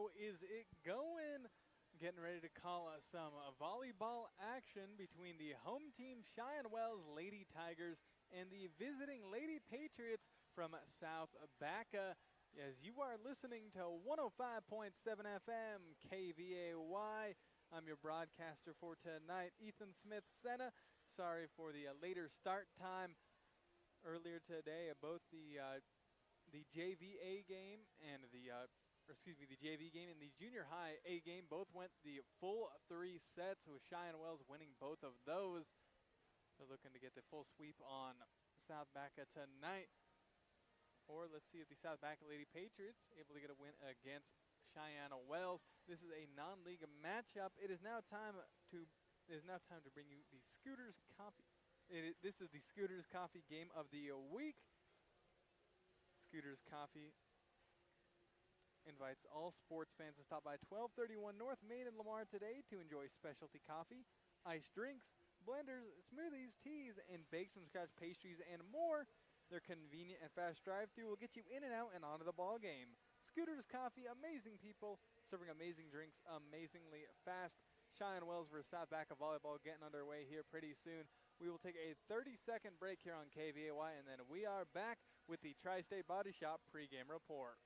how is it going? Getting ready to call some volleyball action between the home team Cheyenne Wells Lady Tigers and the visiting Lady Patriots from South Baca. As you are listening to 105.7 FM KVAY, I'm your broadcaster for tonight, Ethan Smith-Senna. Sorry for the later start time. Earlier today, both the JV game and the JV game and the junior high A game both went the full 3 sets, with Cheyenne Wells winning both of those. They're looking to get the full sweep on South Baca tonight. Or let's see if the South Baca Lady Patriots able to get a win against Cheyenne Wells. This is a non-league matchup. It is now time to bring you the Scooters Coffee. This is the Scooters Coffee game of the week. Scooters Coffee invites all sports fans to stop by 1231 North Main in Lamar today to enjoy specialty coffee, iced drinks, blenders, smoothies, teas, and baked from scratch pastries and more. Their convenient and fast drive-thru will get you in and out and onto the ball game. Scooters Coffee, amazing people, serving amazing drinks amazingly fast. Cheyenne Wells versus South Baca volleyball getting underway here pretty soon. We will take a 30-second break here on KVAY, and then we are back with the Tri-State Body Shop pregame report.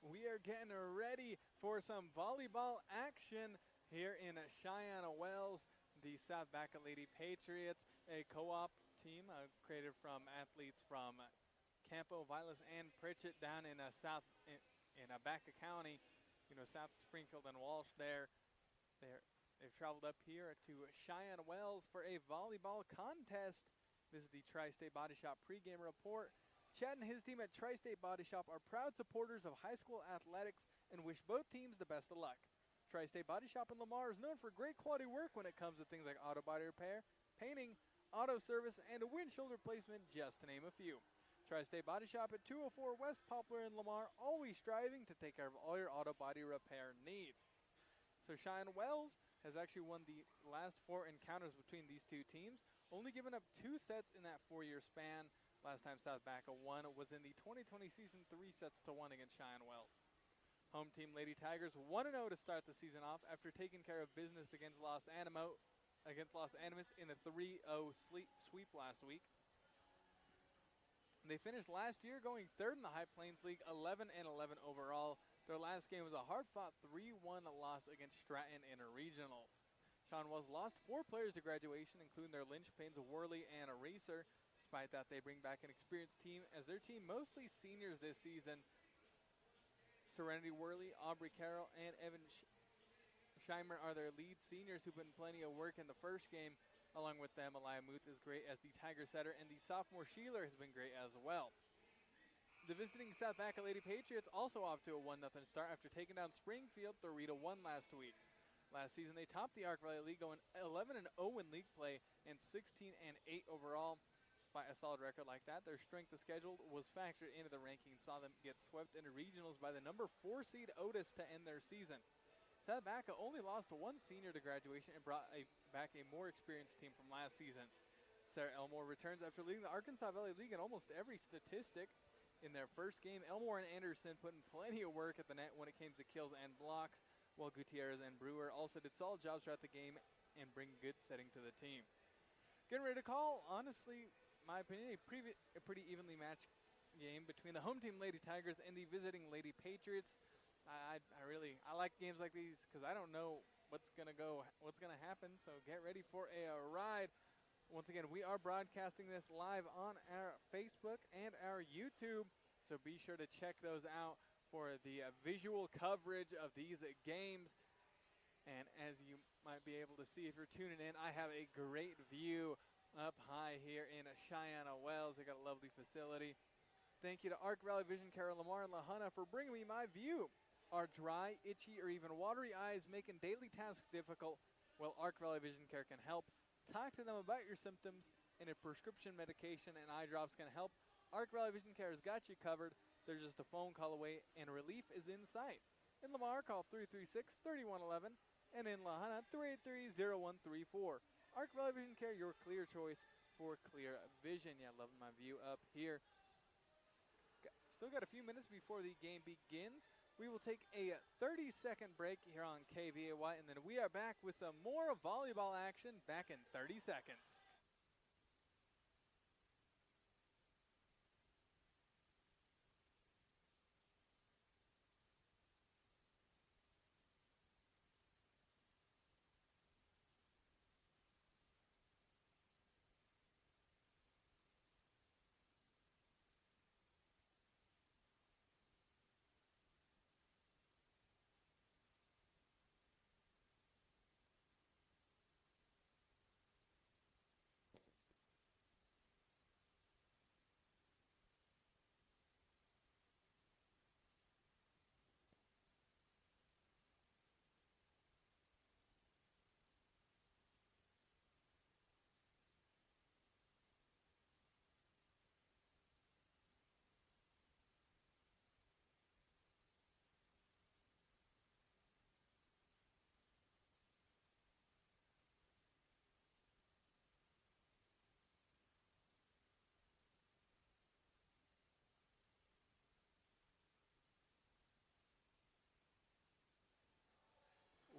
We are getting ready for some volleyball action here in Cheyenne Wells. The South Baca Lady Patriots, a co-op team created from athletes from Campo, Vilas, and Pritchett down in Baca County, south of Springfield and Walsh there. They've traveled up here to Cheyenne Wells for a volleyball contest. This is the Tri-State Body Shop pregame report. Chad and his team at Tri-State Body Shop are proud supporters of high school athletics and wish both teams the best of luck. Tri-State Body Shop in Lamar is known for great quality work when it comes to things like auto body repair, painting, auto service, and windshield replacement, just to name a few. Tri-State Body Shop at 204 West Poplar in Lamar, always striving to take care of all your auto body repair needs. So Cheyenne Wells has actually won the last 4 encounters between these two teams, only giving up 2 sets in that 4-year span. Last time South Baca won was in the 2020 season, 3-1 against Cheyenne Wells. Home team Lady Tigers 1-0 to start the season off after taking care of business against Los Animas in a 3-0 sweep last week. They finished last year going 3rd in the High Plains League, 11-11 overall. Their last game was a hard-fought 3-1 loss against Stratton in regionals. Cheyenne Wells lost 4 players to graduation, including their linchpins Worley and Eraser. Despite that, they bring back an experienced team, as their team mostly seniors this season. Serenity Worley, Aubrey Carroll, and Evan Scheimer are their lead seniors who put in plenty of work in the first game. Along with them, Elia Muth is great as the Tiger setter, and the sophomore Sheeler has been great as well. The visiting South Baca Lady Patriots also off to a 1-0 start after taking down Springfield 3-1 last week. Last season, they topped the Arc Valley League, going 11-0 in league play and 16-8 overall. Despite a solid record like that, their strength of schedule was factored into the ranking, saw them get swept into regionals by the number 4 seed Otis to end their season. South Baca only lost 1 senior to graduation and brought back a more experienced team from last season. Sarah Elmore returns after leading the Arkansas Valley League in almost every statistic. In their first game, Elmore and Anderson put in plenty of work at the net when it came to kills and blocks, while Gutierrez and Brewer also did solid jobs throughout the game and bring good setting to the team. Getting ready to call, honestly, my opinion, a pretty evenly matched game between the home team Lady Tigers and the visiting Lady Patriots. I like games like these because I don't know what's gonna happen. So get ready for a ride. Once again, we are broadcasting this live on our Facebook and our YouTube, so be sure to check those out for the visual coverage of these games. And as you might be able to see if you're tuning in, I have a great view up high here in Cheyenne Wells. They got a lovely facility. Thank you to Arc Valley Vision Care Lamar and Lahana for bringing me my view. Are dry, itchy, or even watery eyes making daily tasks difficult? Well, Arc Valley Vision Care can help. Talk to them about your symptoms, and if prescription medication and eye drops can help, Arc Valley Vision Care has got you covered. They're just a phone call away, and relief is in sight. In Lamar, call 336-3111, and in Lahana, 383-0134. Arc Valley Vision Care, your clear choice for clear vision. Yeah, loving my view up here. Still got a few minutes before the game begins. We will take a 30-second break here on KVAY, and then we are back with some more volleyball action back in 30 seconds.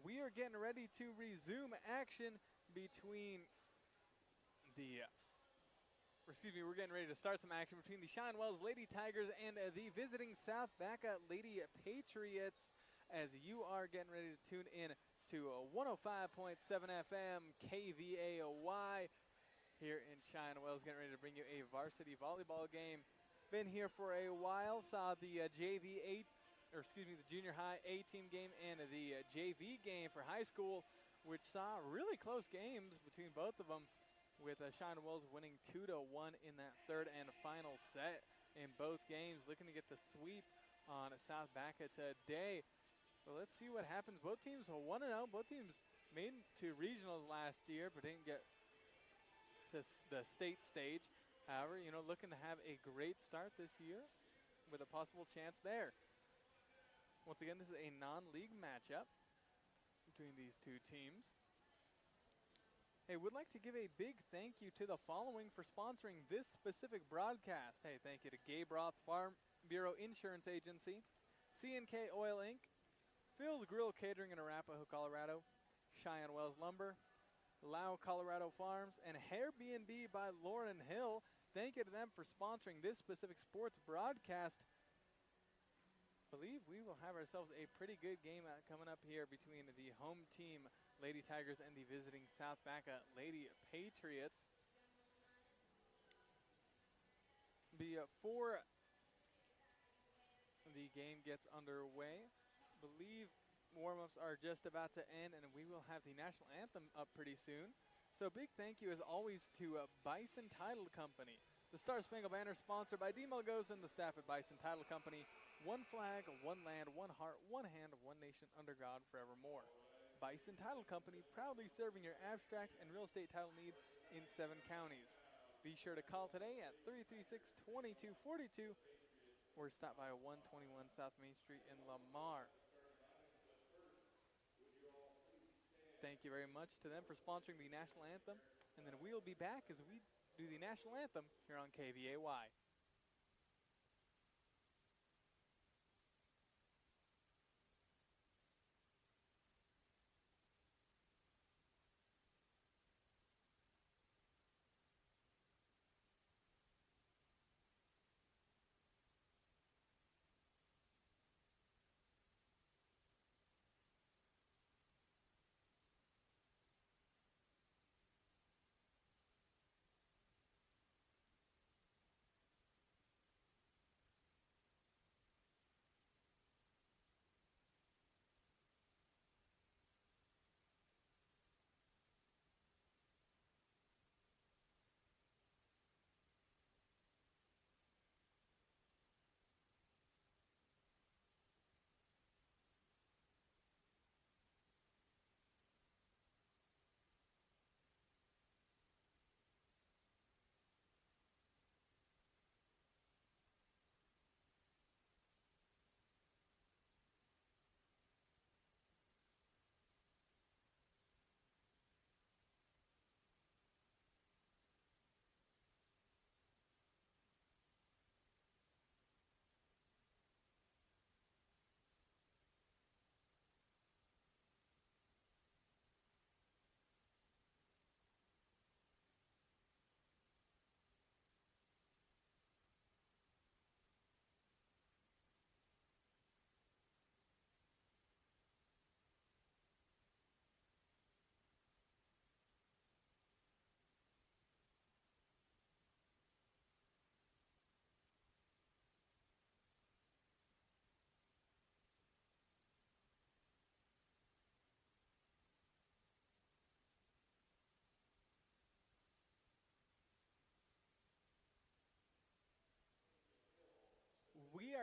We are getting ready to resume action between we're getting ready to start some action between the Cheyenne Wells Lady Tigers and the visiting South Baca Lady Patriots, as you are getting ready to tune in to 105.7 FM KVAY here in Cheyenne Wells, getting ready to bring you a varsity volleyball game. Been here for a while, saw the the junior high A team game and the JV game for high school, which saw really close games between both of them, with Cheyenne Wells winning 2-1 in that third and final set in both games, looking to get the sweep on South Baca today. So let's see what happens. Both teams are 1-0. Both teams made it to regionals last year, but didn't get to the state stage. However, looking to have a great start this year with a possible chance there. Once again, this is a non-league matchup between these two teams. Hey, would like to give a big thank you to the following for sponsoring this specific broadcast. Hey, thank you to Gabe Roth Farm Bureau Insurance Agency, C&K Oil Inc., Phil's Grill Catering in Arapahoe, Colorado, Cheyenne Wells Lumber, Lau Colorado Farms, and Airbnb by Lauren Hill. Thank you to them for sponsoring this specific sports broadcast. I believe we will have ourselves a pretty good game coming up here between the home team Lady Tigers and the visiting South Baca Lady Patriots. Before the game gets underway, I believe warm-ups are just about to end, and we will have the national anthem up pretty soon. So big thank you as always to Bison Title Company. The Star Spangled Banner sponsored by D. Melgoza and the staff at Bison Title Company. One flag, one land, one heart, one hand, one nation under God forevermore. Bison Title Company, proudly serving your abstract and real estate title needs in 7 counties. Be sure to call today at 336-2242 or stop by 121 South Main Street in Lamar. Thank you very much to them for sponsoring the national anthem, and then we'll be back as we do the national anthem here on KVAY.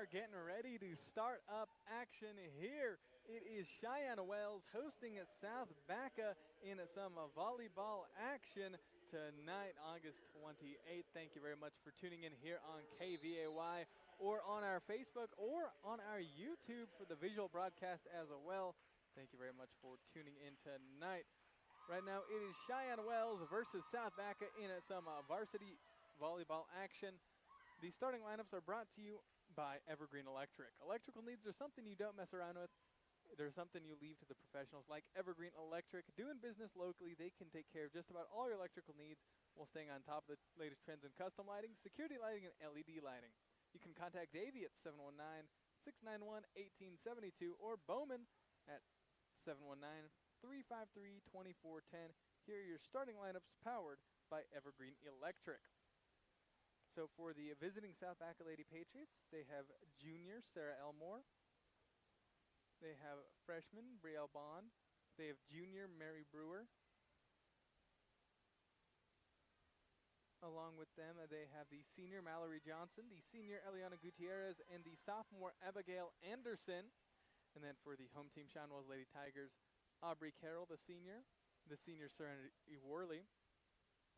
are getting ready to start up action here. It is Cheyenne Wells hosting South Baca in some volleyball action tonight, August 28th. Thank you very much for tuning in here on KVAY or on our Facebook or on our YouTube for the visual broadcast as well. Thank you very much for tuning in tonight. Right now it is Cheyenne Wells versus South Baca in some varsity volleyball action. The starting lineups are brought to you by Evergreen Electric. Electrical needs are something you don't mess around with. They're something you leave to the professionals like Evergreen Electric. Doing business locally, they can take care of just about all your electrical needs while staying on top of the latest trends in custom lighting, security lighting, and LED lighting. You can contact Davey at 719-691-1872 or Bowman at 719-353-2410. Here are your starting lineups powered by Evergreen Electric. So for the visiting South Baca Lady Patriots, they have junior Sarah Elmore. They have freshman Brielle Bond. They have junior Mary Brewer. Along with them, they have the senior Mallory Johnson, the senior Eliana Gutierrez, and the sophomore Abigail Anderson. And then for the home team Cheyenne Wells Lady Tigers, Aubrey Carroll, the senior Serenity Worley,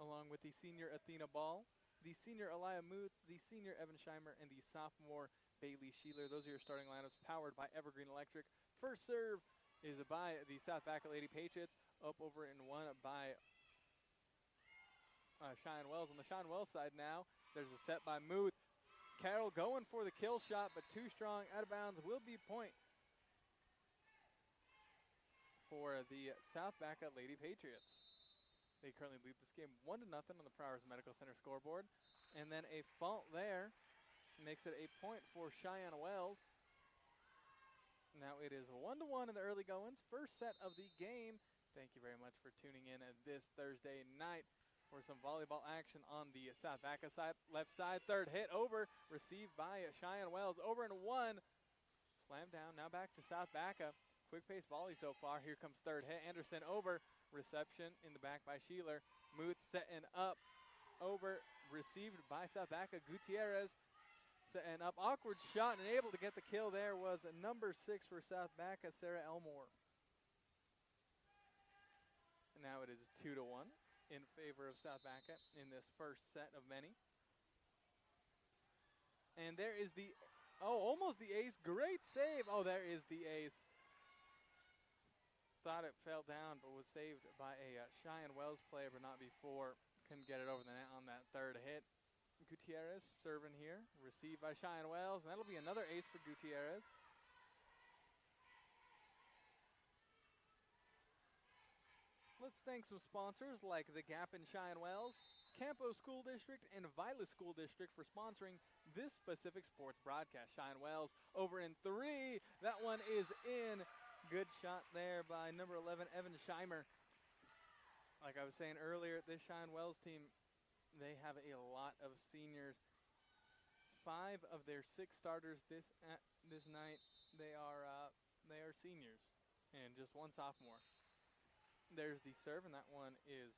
along with the senior Athena Ball, the senior Elia Muth, the senior Evan Scheimer, and the sophomore Bailey Sheeler. Those are your starting lineups powered by Evergreen Electric. First serve is by the South Baca Lady Patriots, up over and one by Cheyenne Wells. On the Cheyenne Wells side now, there's a set by Muth. Carroll going for the kill shot, but too strong, out of bounds, will be point for the South Baca Lady Patriots. They currently lead this game 1-0 on the Prowers Medical Center scoreboard. And then a fault there makes it a point for Cheyenne Wells. Now it is 1-1 in the early goings. First set of the game. Thank you very much for tuning in this Thursday night for some volleyball action on the South Baca side. Left side, third hit over. Received by Cheyenne Wells. Over and one. Slam down. Now back to South Baca. Quick pace volley so far. Here comes third hit. Anderson over. Reception in the back by Sheeler. Muth setting up. Over. Received by South Baca. Gutierrez setting up. Awkward shot and able to get the kill there was number 6 for South Baca, Sarah Elmore. And now it is 2-1 in favor of South Baca in this first set of many. And there is the, almost the ace. Great save. Oh, there is the ace. Thought it fell down, but was saved by a Cheyenne Wells player, but not before. Couldn't get it over the net on that third hit. Gutierrez serving here. Received by Cheyenne Wells, and that'll be another ace for Gutierrez. Let's thank some sponsors like The Gap in Cheyenne Wells, Campo School District, and Vila School District for sponsoring this specific sports broadcast. Cheyenne Wells over in 3. That one is in. Good shot there by number 11, Evan Scheimer. Like I was saying earlier, this Cheyenne Wells team, they have a lot of seniors. 5 of their 6 starters this night, they are seniors, and just 1 sophomore. There's the serve, and that one is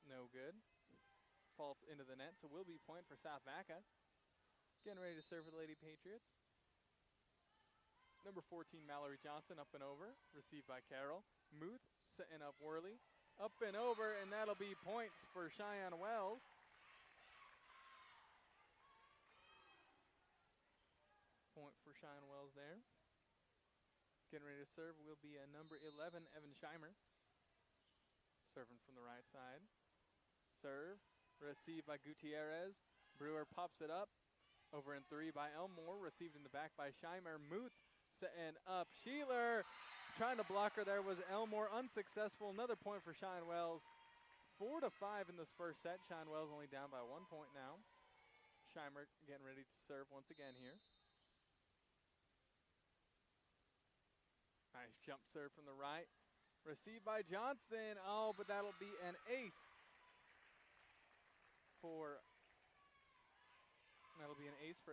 no good. Faults into the net, so will be point for South Baca. Getting ready to serve for the Lady Patriots. Number 14, Mallory Johnson, up and over. Received by Carroll. Muth setting up Worley. Up and over, and that'll be points for Cheyenne Wells. Point for Cheyenne Wells there. Getting ready to serve will be number 11, Evan Scheimer. Serving from the right side. Serve. Received by Gutierrez. Brewer pops it up. Over in 3 by Elmore. Received in the back by Scheimer. Muth setting up Sheeler. Trying to block her there was Elmore. Unsuccessful. Another point for Cheyenne Wells. 4-5 in this first set. Cheyenne Wells only down by 1 point now. Scheimer getting ready to serve once again here. Nice jump serve from the right. Received by Johnson. Oh, but that'll be an ace for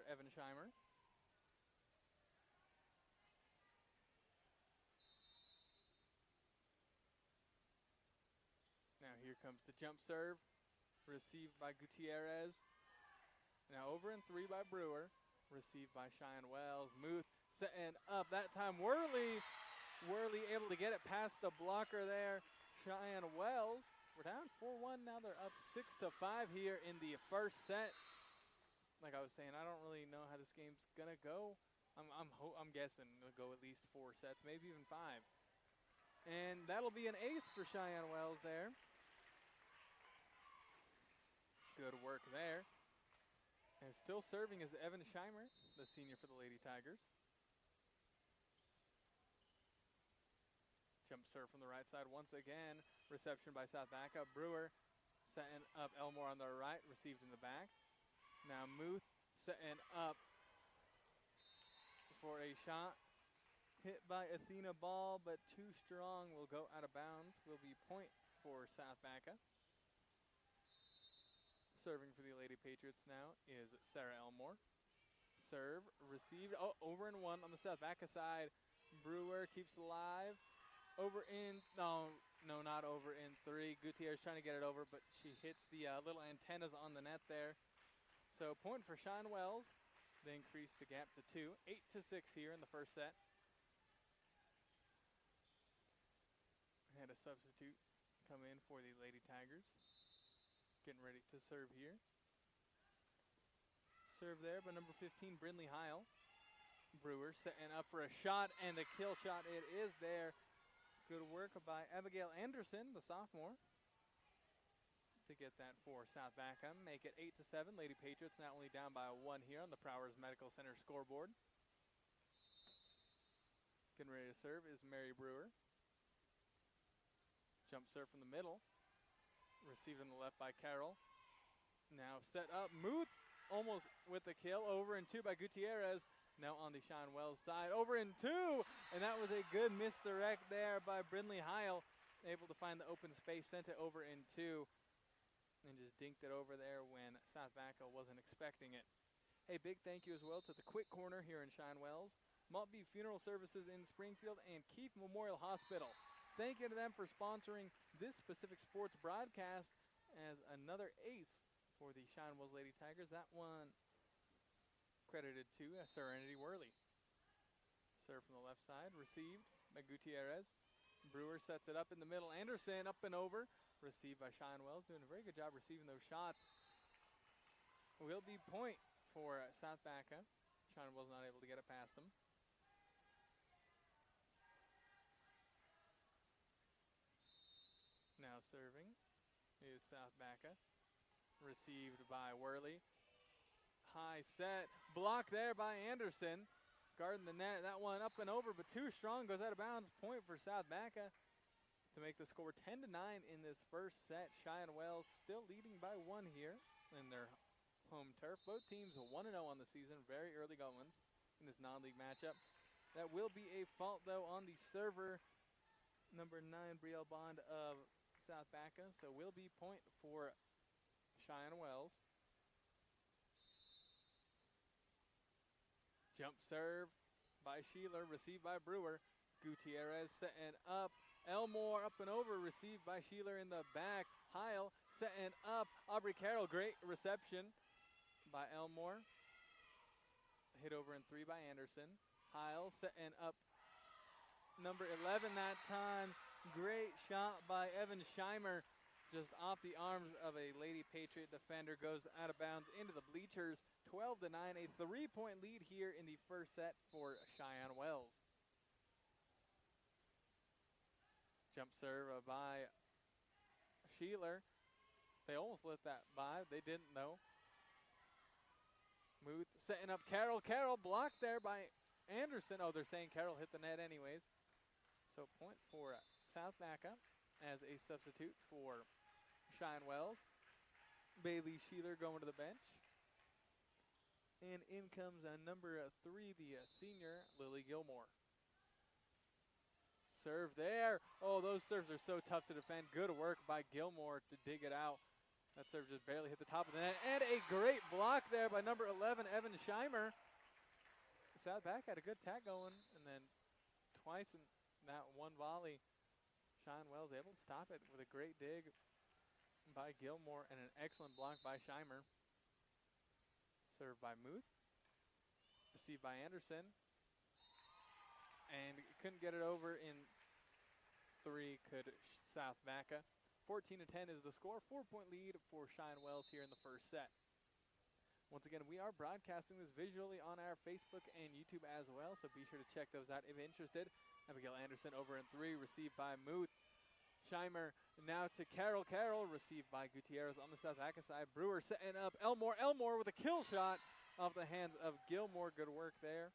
Evan Scheimer. Here comes the jump serve, received by Gutierrez. Now over in 3 by Brewer. Received by Cheyenne Wells. Muth setting up. That time Worley able to get it past the blocker there. Cheyenne Wells. We're down 4-1. Now they're up 6-5 here in the first set. Like I was saying, I don't really know how this game's gonna go. I'm guessing it'll go at least 4 sets, maybe even 5. And that'll be an ace for Cheyenne Wells there. Good work there. And still serving is Evan Scheimer, the senior for the Lady Tigers. Jump serve from the right side once again. Reception by South Baca. Brewer setting up Elmore on the right, received in the back. Now Muth setting up for a shot. Hit by Athena Ball, but too strong. Will go out of bounds. Will be point for South Baca. Serving for the Lady Patriots now is Sarah Elmore. Serve, received, over and 1 on the South Baca side. Brewer keeps alive. Over in, no, not over in 3. Gutierrez trying to get it over, but she hits the little antennas on the net there. So point for Cheyenne Wells. They increase the gap to 2. 8-6 here in the first set. Had a substitute come in for the Lady Tigers. Getting ready to serve here. Serve there by number 15, Brindley Heil. Brewer setting up for a shot, and the kill shot, it is there. Good work by Abigail Anderson, the sophomore, to get that for South Baca. Make it 8-7. Lady Patriots not only down by 1 here on the Prowers Medical Center scoreboard. Getting ready to serve is Mary Brewer. Jump serve from the middle. Received on the left by Carroll. Now set up. Muth almost with the kill. Over in 2 by Gutierrez. Now on the Cheyenne Wells side. Over in 2. And that was a good misdirect there by Brindley Heil. Able to find the open space. Sent it over in 2. And just dinked it over there when South Baca wasn't expecting it. Hey, big thank you as well to the Quick Corner here in Cheyenne Wells. Maltby Funeral Services in Springfield. And Keefe Memorial Hospital. Thank you to them for sponsoring this specific sports broadcast as another ace for the Cheyenne Wells Lady Tigers. That one credited to Serenity Worley. Serve from the left side, received by Gutierrez. Brewer sets it up in the middle. Anderson up and over, received by Cheyenne Wells. Doing a very good job receiving those shots. Will be point for South Baca. Cheyenne Wells not able to get it past them. Now serving is South Baca. Received by Worley. High set. Blocked there by Anderson. Guarding the net. That one up and over, but too strong. Goes out of bounds. Point for South Baca to make the score 10-9 in this first set. Cheyenne Wells still leading by 1 here in their home turf. Both teams 1-0 on the season. Very early goings in this non-league matchup. That will be a fault, though, on the server. Number 9, Brielle Bond of South Baca, so will be point for Cheyenne Wells. Jump serve by Sheeler, received by Brewer. Gutierrez setting up. Elmore up and over, received by Sheeler in the back. Heil setting up. Aubrey Carroll, great reception by Elmore. Hit over in 3 by Anderson. Heil setting up number 11 that time. Great shot by Evan Scheimer, just off the arms of a Lady Patriot defender. Goes out of bounds into the bleachers. 12-9, a 3-point lead here in the first set for Cheyenne Wells. Jump serve by Sheeler. They almost let that by. They didn't, though. Muth setting up Carroll. Carroll blocked there by Anderson. Oh, they're saying Carroll hit the net anyways. So point for South Baca as a substitute for Cheyenne Wells. Bailey Sheeler going to the bench. And in comes number 3, the senior, Lily Gilmore. Serve there. Oh, those serves are so tough to defend. Good work by Gilmore to dig it out. That serve just barely hit the top of the net. And a great block there by number 11, Evan Scheimer. South Baca had a good tag going. And then twice in that one volley, Cheyenne Wells able to stop it with a great dig by Gilmore and an excellent block by Scheimer. Served by Muth. Received by Anderson. And couldn't get it over in 3 could South Baca. 14-10 is the score. 4-point lead for Cheyenne Wells here in the first set. Once again, we are broadcasting this visually on our Facebook and YouTube as well, so be sure to check those out if interested. Abigail Anderson over in 3, received by Muth. Scheimer now to Carroll. Carroll received by Gutierrez on the South Baca side. Brewer setting up Elmore. Elmore with a kill shot off the hands of Gilmore. Good work there.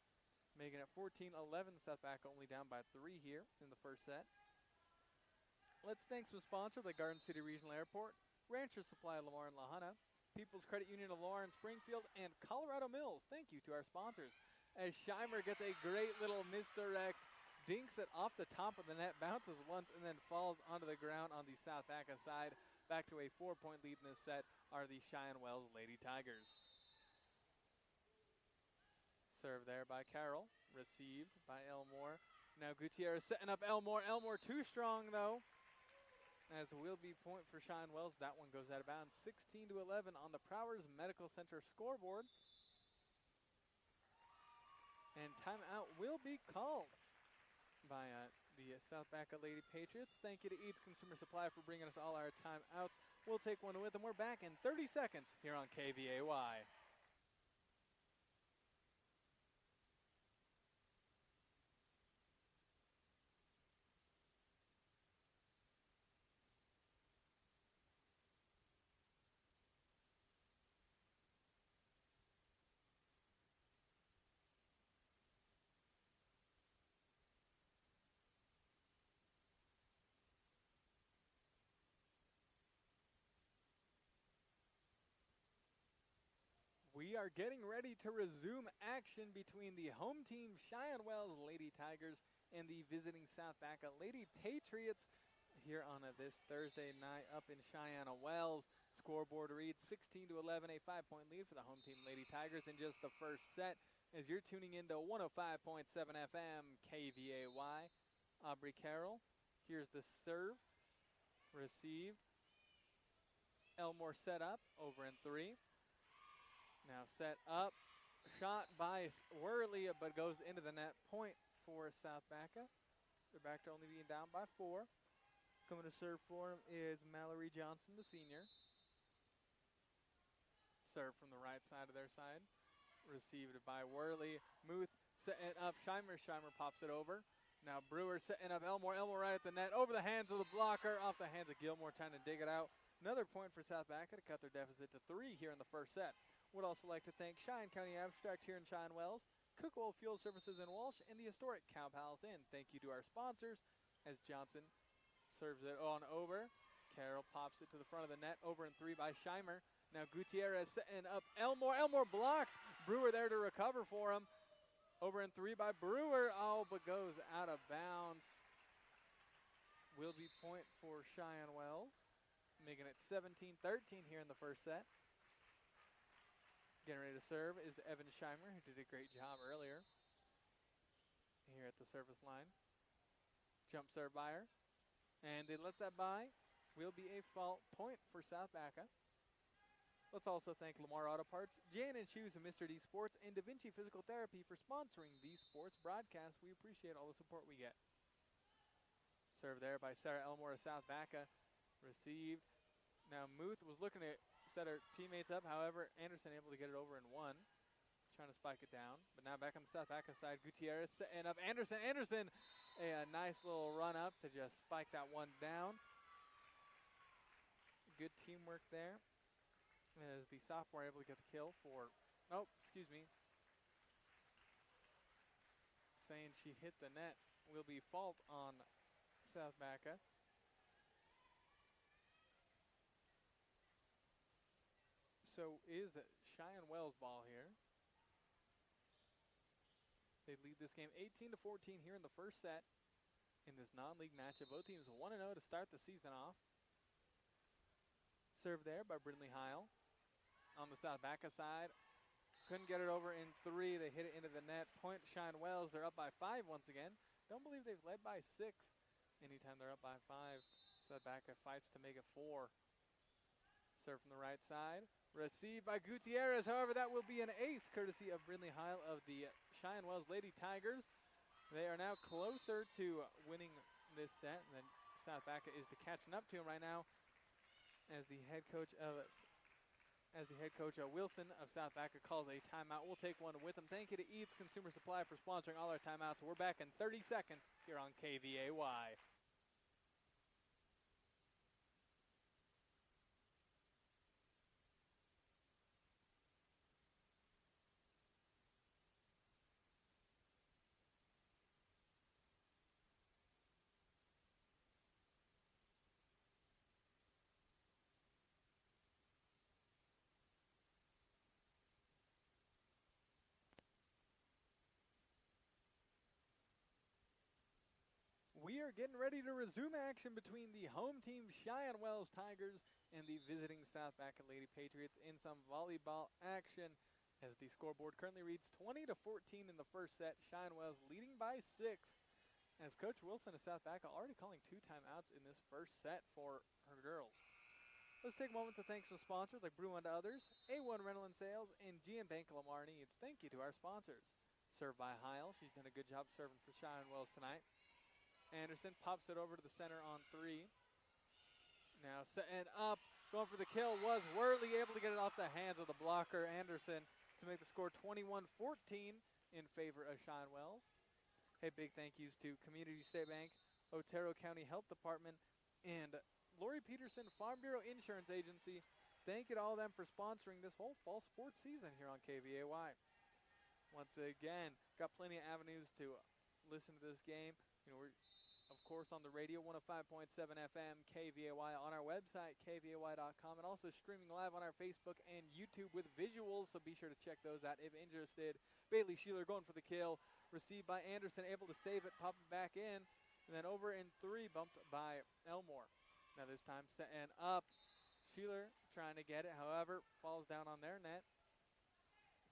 Making it 14-11. South Baca only down by 3 here in the first set. Let's thank some sponsors like Garden City Regional Airport, Rancher Supply Lamar and Lahana, People's Credit Union of Lawrence, Springfield, and Colorado Mills. Thank you to our sponsors. As Scheimer gets a great little misdirect, dinks it off the top of the net, bounces once, and then falls onto the ground on the South Baca side. Back to a 4-point lead in this set are the Cheyenne Wells Lady Tigers. Serve there by Carroll, received by Elmore. Now Gutierrez setting up Elmore. Elmore too strong though, as will be point for Cheyenne Wells. That one goes out of bounds. 16-11 on the Prowers Medical Center scoreboard. And timeout will be called by the South Baca Lady Patriots. Thank you to Eads Consumer Supply for bringing us all our timeouts. We'll take one with them. We're back in 30 seconds here on KVAY. We are getting ready to resume action between the home team Cheyenne Wells Lady Tigers and the visiting South Baca Lady Patriots here on this Thursday night up in Cheyenne Wells. Scoreboard reads 16-11, a 5-point lead for the home team Lady Tigers in just the first set. As you're tuning into 105.7 FM KVAY. Aubrey Carroll, here's the serve, received. Elmore set up over in 3. Now set up, shot by Worley, but goes into the net. Point for South Baca. They're back to only being down by 4. Coming to serve for him is Mallory Johnson, the senior. Serve from the right side of their side. Received by Worley. Muth setting up Scheimer. Scheimer pops it over. Now Brewer setting up Elmore. Elmore right at the net. Over the hands of the blocker. Off the hands of Gilmore, trying to dig it out. Another point for South Baca to cut their deficit to 3 here in the first set. Would also like to thank Cheyenne County Abstract here in Cheyenne Wells, Cook Oil Fuel Services in Walsh, and the historic Cow Palace Inn. Thank you to our sponsors as Johnson serves it on over. Carroll pops it to the front of the net. Over in 3 by Scheimer. Now Gutierrez setting up Elmore. Elmore blocked. Brewer there to recover for him. Over in 3 by Brewer. Oh, but goes out of bounds. Will be point for Cheyenne Wells, making it 17-13 here in the first set. Getting ready to serve is Evan Scheimer, who did a great job earlier here at the service line. Jump serve by her. And they let that by. Will be a fault point for South Baca. Let's also thank Lamar Auto Parts, J&N Shoes, and Mr. D Sports, and Da Vinci Physical Therapy for sponsoring these sports broadcasts. We appreciate all the support we get. Serve there by Sarah Elmore of South Baca. Received. Now Muth was looking to set her teammates up. However, Anderson able to get it over in 1. Trying to spike it down. But now back on the South Baca side, Gutierrez setting up Anderson. Anderson, a nice little run up to just spike that one down. Good teamwork there. As the sophomore able to get the kill for, saying she hit the net. Will be fault on South Baca. So is Cheyenne Wells ball here. They lead this game 18-14 here in the first set in this non-league matchup. Both teams 1-0 to start the season off. Serve there by Brindley Heil. On the South Baca side, couldn't get it over in 3. They hit it into the net. Point Cheyenne Wells. They're up by 5 once again. Don't believe they've led by 6 anytime they're up by 5. South Baca fights to make it 4. Serve from the right side. Received by Gutierrez. However, that will be an ace courtesy of Brindley Heil of the Cheyenne Wells Lady Tigers. They are now closer to winning this set. And then South Baca is catching up to him right now as the head coach Wilson of South Baca calls a timeout. We'll take one with him. Thank you to Eads Consumer Supply for sponsoring all our timeouts. We're back in 30 seconds here on KVAY. We are getting ready to resume action between the home team Cheyenne Wells Tigers and the visiting South Baca Lady Patriots in some volleyball action as the scoreboard currently reads 20-14 in the first set. Cheyenne Wells leading by 6 as Coach Wilson of South Baca already calling 2 timeouts in this first set for her girls. Let's take a moment to thank some sponsors like Brew Unto Others, A1 Rental and Sales, and GM Bank Lamar Needs. Thank you to our sponsors. Served by Heil. She's done a good job serving for Cheyenne Wells tonight. Anderson pops it over to the center on 3. Now setting up, going for the kill was Worley, able to get it off the hands of the blocker Anderson to make the score 21-14 in favor of Cheyenne Wells. Hey, big thank yous to Community State Bank, Otero County Health Department, and Lori Peterson Farm Bureau Insurance Agency. Thank you to all of them for sponsoring this whole fall sports season here on KVAY. Once again, got plenty of avenues to listen to this game. You know, we're of course on the radio, 105.7 FM, KVAY, on our website, kvay.com, and also streaming live on our Facebook and YouTube with visuals, so be sure to check those out if interested. Bailey Sheeler going for the kill, received by Anderson, able to save it, pop it back in, and then over in 3, bumped by Elmore. Now this time setting up, Sheeler trying to get it, however, falls down on their net.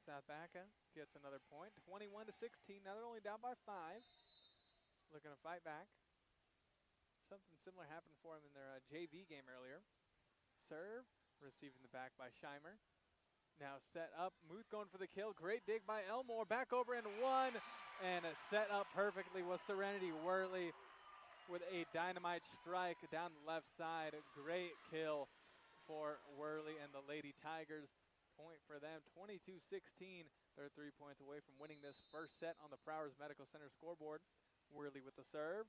South Baca gets another point, 21-16. Now they're only down by 5. Looking to fight back. Something similar happened for him in their JV game earlier. Serve, receiving the back by Scheimer. Now set up, Muth going for the kill. Great dig by Elmore, back over and 1. And set up perfectly was Serenity Worley with a dynamite strike down the left side. Great kill for Worley and the Lady Tigers. Point for them, 22-16. They're 3 points away from winning this first set on the Prowers Medical Center scoreboard. Worley with the serve.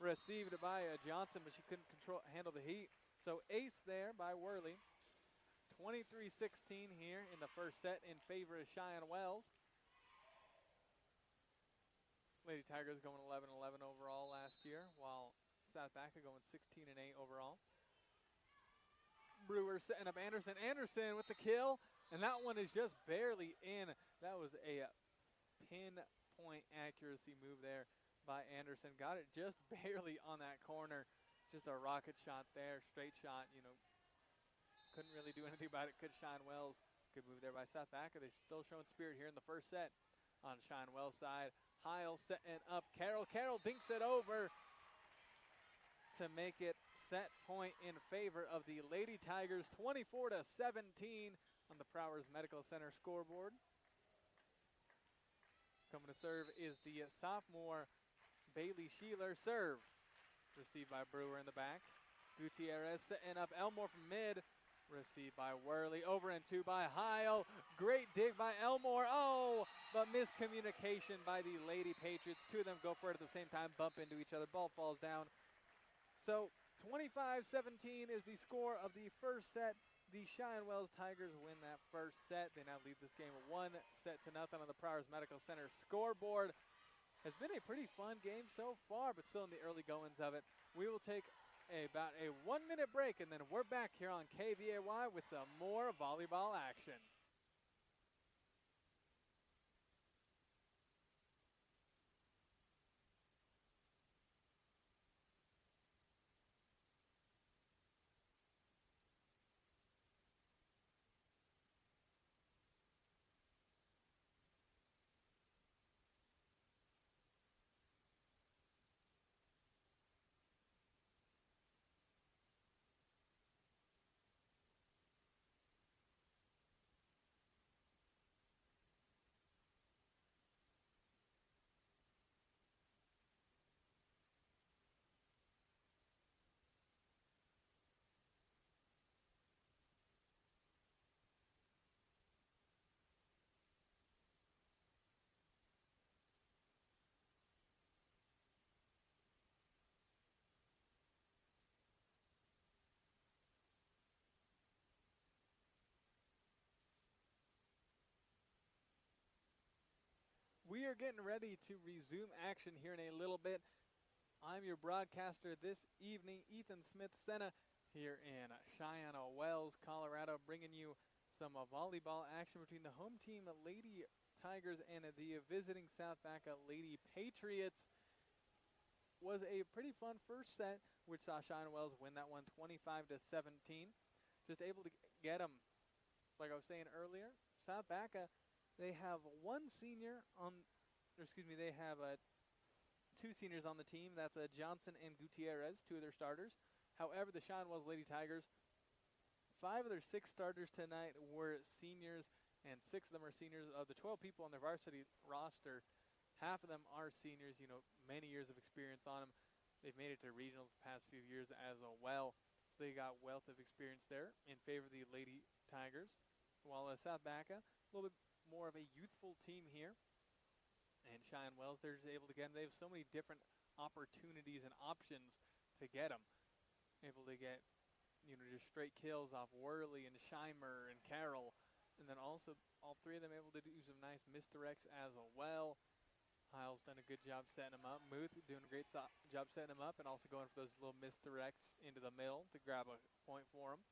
Received by Johnson, but she couldn't handle the heat. So ace there by Worley. 23-16 here in the first set in favor of Cheyenne Wells. Lady Tigers going 11-11 overall last year, while South Baca going 16-8 overall. Brewer setting up Anderson. Anderson with the kill, and that one is just barely in. That was a pinpoint accuracy move there by Anderson. Got it just barely on that corner. Just a rocket shot there, straight shot, you know. Couldn't really do anything about it. Could Cheyenne Wells. Good move there by South Baca. They still showing spirit here in the first set on Cheyenne Wells' side. Heil setting up Carroll. Carroll dinks it over to make it set point in favor of the Lady Tigers, 24-17 on the Prowers Medical Center scoreboard. Coming to serve is the sophomore Bailey Sheeler. Serve received by Brewer in the back. Gutierrez setting up Elmore from mid. Received by Worley. Over and 2 by Heil. Great dig by Elmore. Oh, but miscommunication by the Lady Patriots. 2 of them go for it at the same time, bump into each other. Ball falls down. So 25-17 is the score of the first set. The Cheyenne Wells Tigers win that first set. They now lead this game 1-0 on the Prowers Medical Center scoreboard. Has been a pretty fun game so far, but still in the early goings of it. We will take about a 1-minute break, and then we're back here on KVAY with some more volleyball action. We are getting ready to resume action here in a little bit. I'm your broadcaster this evening, Ethan Smith-Senna, here in Cheyenne Wells, Colorado, bringing you some volleyball action between the home team, the Lady Tigers, and the visiting South Baca Lady Patriots. Was a pretty fun first set, which saw Cheyenne Wells win that one 25-17. Just able to get them, like I was saying earlier, South Baca, they have one senior on, they have two seniors on the team. That's Johnson and Gutierrez, two of their starters. However, the Cheyenne Wells Lady Tigers, 5 of their 6 starters tonight were seniors, and 6 of them are seniors. Of the 12 people on their varsity roster, half of them are seniors, many years of experience on them. They've made it to regionals the past few years as well. So they got wealth of experience there in favor of the Lady Tigers. While South Baca, a little bit more of a youthful team here. And Cheyenne Wells, they're just able to get them. They have so many different opportunities and options to get them. Able to get, just straight kills off Worley and Scheimer and Carroll. And then also all 3 of them able to do some nice misdirects as well. Hiles done a good job setting them up. Muth doing a great job setting them up and also going for those little misdirects into the middle to grab a point for them.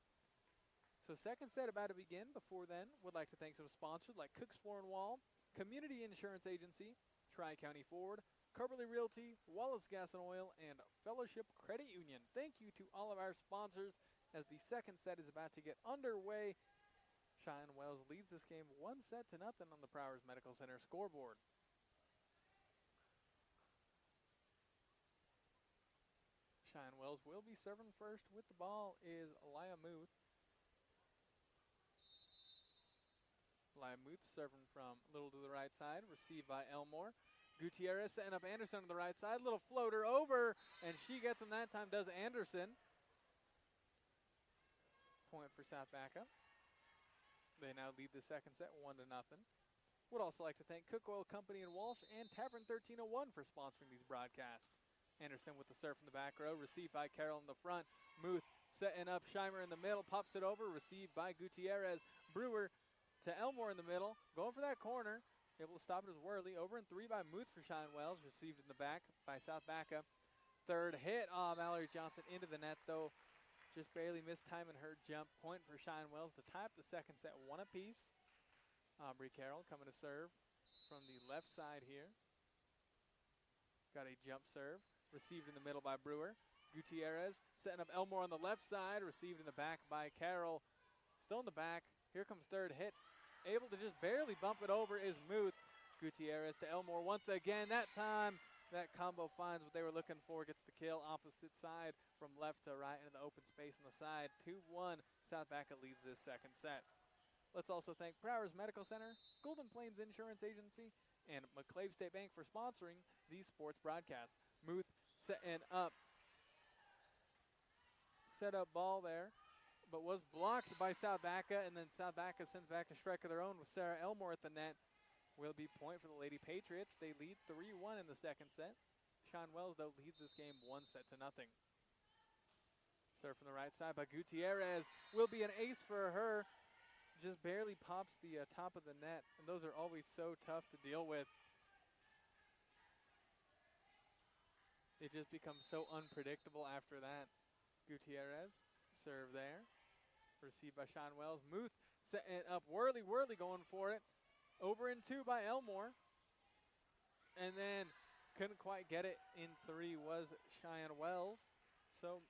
So second set about to begin. Before then, would like to thank some sponsors like Cook's Floor & Wall, Community Insurance Agency, Tri-County Ford, Carberly Realty, Wallace Gas and Oil, and Fellowship Credit Union. Thank you to all of our sponsors as the second set is about to get underway. Cheyenne Wells leads this game 1-0 on the Prowers Medical Center scoreboard. Cheyenne Wells will be serving first with the ball is Elia Muth. Elia Muth serving from a little to the right side, received by Elmore. Gutierrez setting up Anderson on the right side, little floater over, and she gets him that time, does Anderson. Point for South Baca. They now lead the second set 1-0. Would also like to thank Cook Oil Company in Walsh and Tavern 1301 for sponsoring these broadcasts. Anderson with the serve from the back row, received by Carroll in the front. Muth setting up Scheimer in the middle, pops it over, received by Gutierrez. Brewer to Elmore in the middle, going for that corner. Able to stop it as Worley. Over and 3 by Muth for Cheyenne Wells, received in the back by South Baca. Third hit, Mallory Johnson into the net though. Just barely missed timing her jump. Point for Cheyenne Wells to tie up the second set 1 apiece. Aubrey Carroll coming to serve from the left side here. Got a jump serve. Received in the middle by Brewer. Gutierrez setting up Elmore on the left side. Received in the back by Carroll. Still in the back. Here comes third hit. Able to just barely bump it over is Muth. Gutierrez to Elmore once again. That time, that combo finds what they were looking for. Gets the kill opposite side from left to right into the open space on the side. 2-1. South Baca leads this second set. Let's also thank Prowers Medical Center, Golden Plains Insurance Agency, and McClave State Bank for sponsoring these sports broadcasts. Muth setting up. Set up ball there, but was blocked by South Baca, and then South Baca sends back a strike of their own with Sarah Elmore at the net. Will be point for the Lady Patriots. They lead 3-1 in the second set. Cheyenne Wells, though, leads this game 1-0. Serve from the right side by Gutierrez. Will be an ace for her. Just barely pops the top of the net, and those are always so tough to deal with. It just becomes so unpredictable after that. Gutierrez, serve there. Received by Cheyenne Wells. Muth setting it up. Worley going for it. Over in 2 by Elmore. And then couldn't quite get it in 3 was Cheyenne Wells. So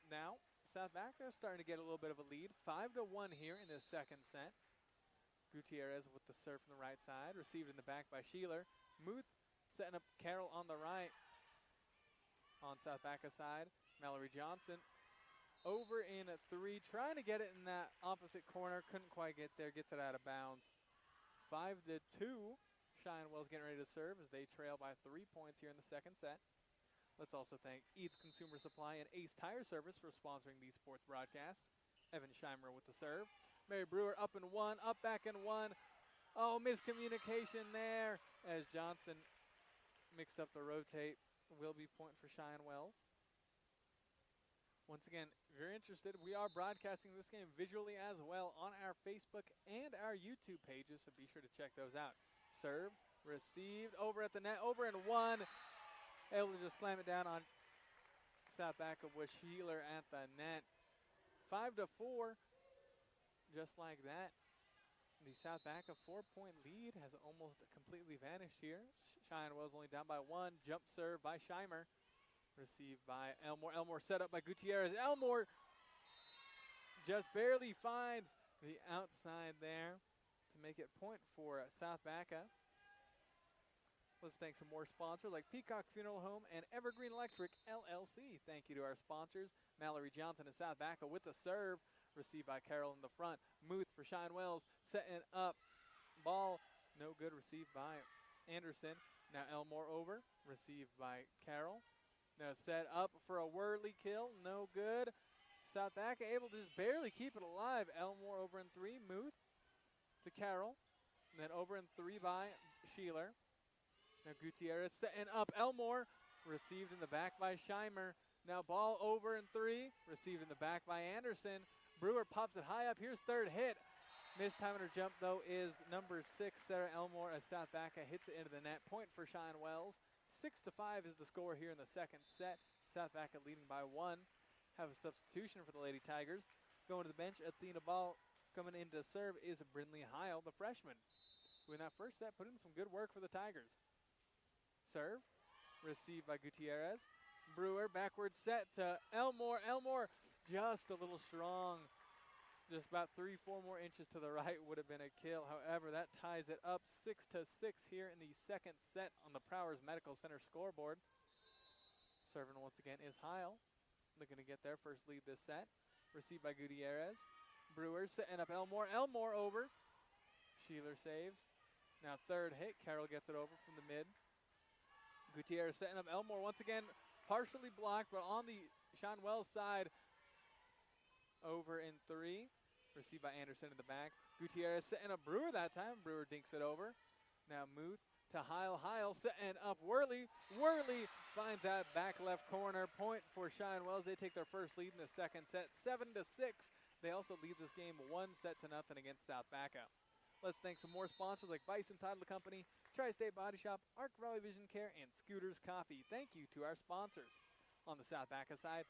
now South Baca is starting to get a little bit of a lead. 5-1 here in the second set. Gutierrez with the serve from the right side. Received in the back by Sheeler. Muth setting up Carroll on the right. On South Baca side, Mallory Johnson over in 3, trying to get it in that opposite corner, couldn't quite get there, gets it out of bounds. 5-2, Cheyenne Wells getting ready to serve as they trail by 3 points here in the second set. Let's also thank Eats Consumer Supply and Ace Tire Service for sponsoring these sports broadcasts. Evan Scheimer with the serve. Mary Brewer up in 1, up back in 1. Oh, miscommunication there as Johnson mixed up the rotate. Will be point for Cheyenne Wells. Once again, if you're interested, we are broadcasting this game visually as well on our Facebook and our YouTube pages, so be sure to check those out. Serve received over at the net, over and one. Able to just slam it down on South Baca with Sheeler at the net. 5-4, just like that. The South Baca 4-point lead has almost completely vanished here. Cheyenne Wells only down by one. Jump serve by Scheimer. Received by Elmore. Elmore set up by Gutierrez. Elmore just barely finds the outside there to make it point for South Baca. Let's thank some more sponsors like Peacock Funeral Home and Evergreen Electric LLC. Thank you to our sponsors. Mallory Johnson and South Baca with the serve. Received by Carroll in the front. Muth for Cheyenne Wells. Setting up. Ball. No good. Received by Anderson. Now Elmore over. Received by Carroll. Now set up for a Worley kill. No good. South Baca able to just barely keep it alive. Elmore over in three. Muth to Carroll. And then over in three by Sheeler. Now Gutierrez setting up. Elmore received in the back by Scheimer. Now ball over in three. Received in the back by Anderson. Brewer pops it high up. Here's third hit. Missed time on her jump, though, is number 6, Sarah Elmore, as South Baca hits it into the net. Point for Cheyenne Wells. 6-5 is the score here in the second set. South Baca leading by 1. Have a substitution for the Lady Tigers. Going to the bench, Athena Ball coming in to serve is Brindley Heil, the freshman, who in that first set put in some good work for the Tigers. Serve, received by Gutierrez. Brewer, backward set to Elmore. Elmore just a little strong. Just about 3-4 more inches to the right would have been a kill. However, that ties it up 6-6 here in the second set on the Prowers Medical Center scoreboard. Serving once again is Heil. Looking to get their first lead this set. Received by Gutierrez. Brewer setting up Elmore. Elmore over. Sheeler saves. Now third hit. Carroll gets it over from the mid. Gutierrez setting up Elmore once again. Partially blocked, but on the Cheyenne Wells side. Over in three. Received by Anderson in the back. Gutierrez setting up Brewer that time. Brewer dinks it over. Now Muth to Heil. Heil setting up Worley. Worley finds that back left corner. Point for Cheyenne Wells. They take their first lead in the second set, 7-6. They also lead this game 1-0 against South Baca. Let's thank some more sponsors like Bison Title Company, Tri-State Body Shop, Arc Valley Vision Care, and Scooters Coffee. Thank you to our sponsors. On the South Baca side,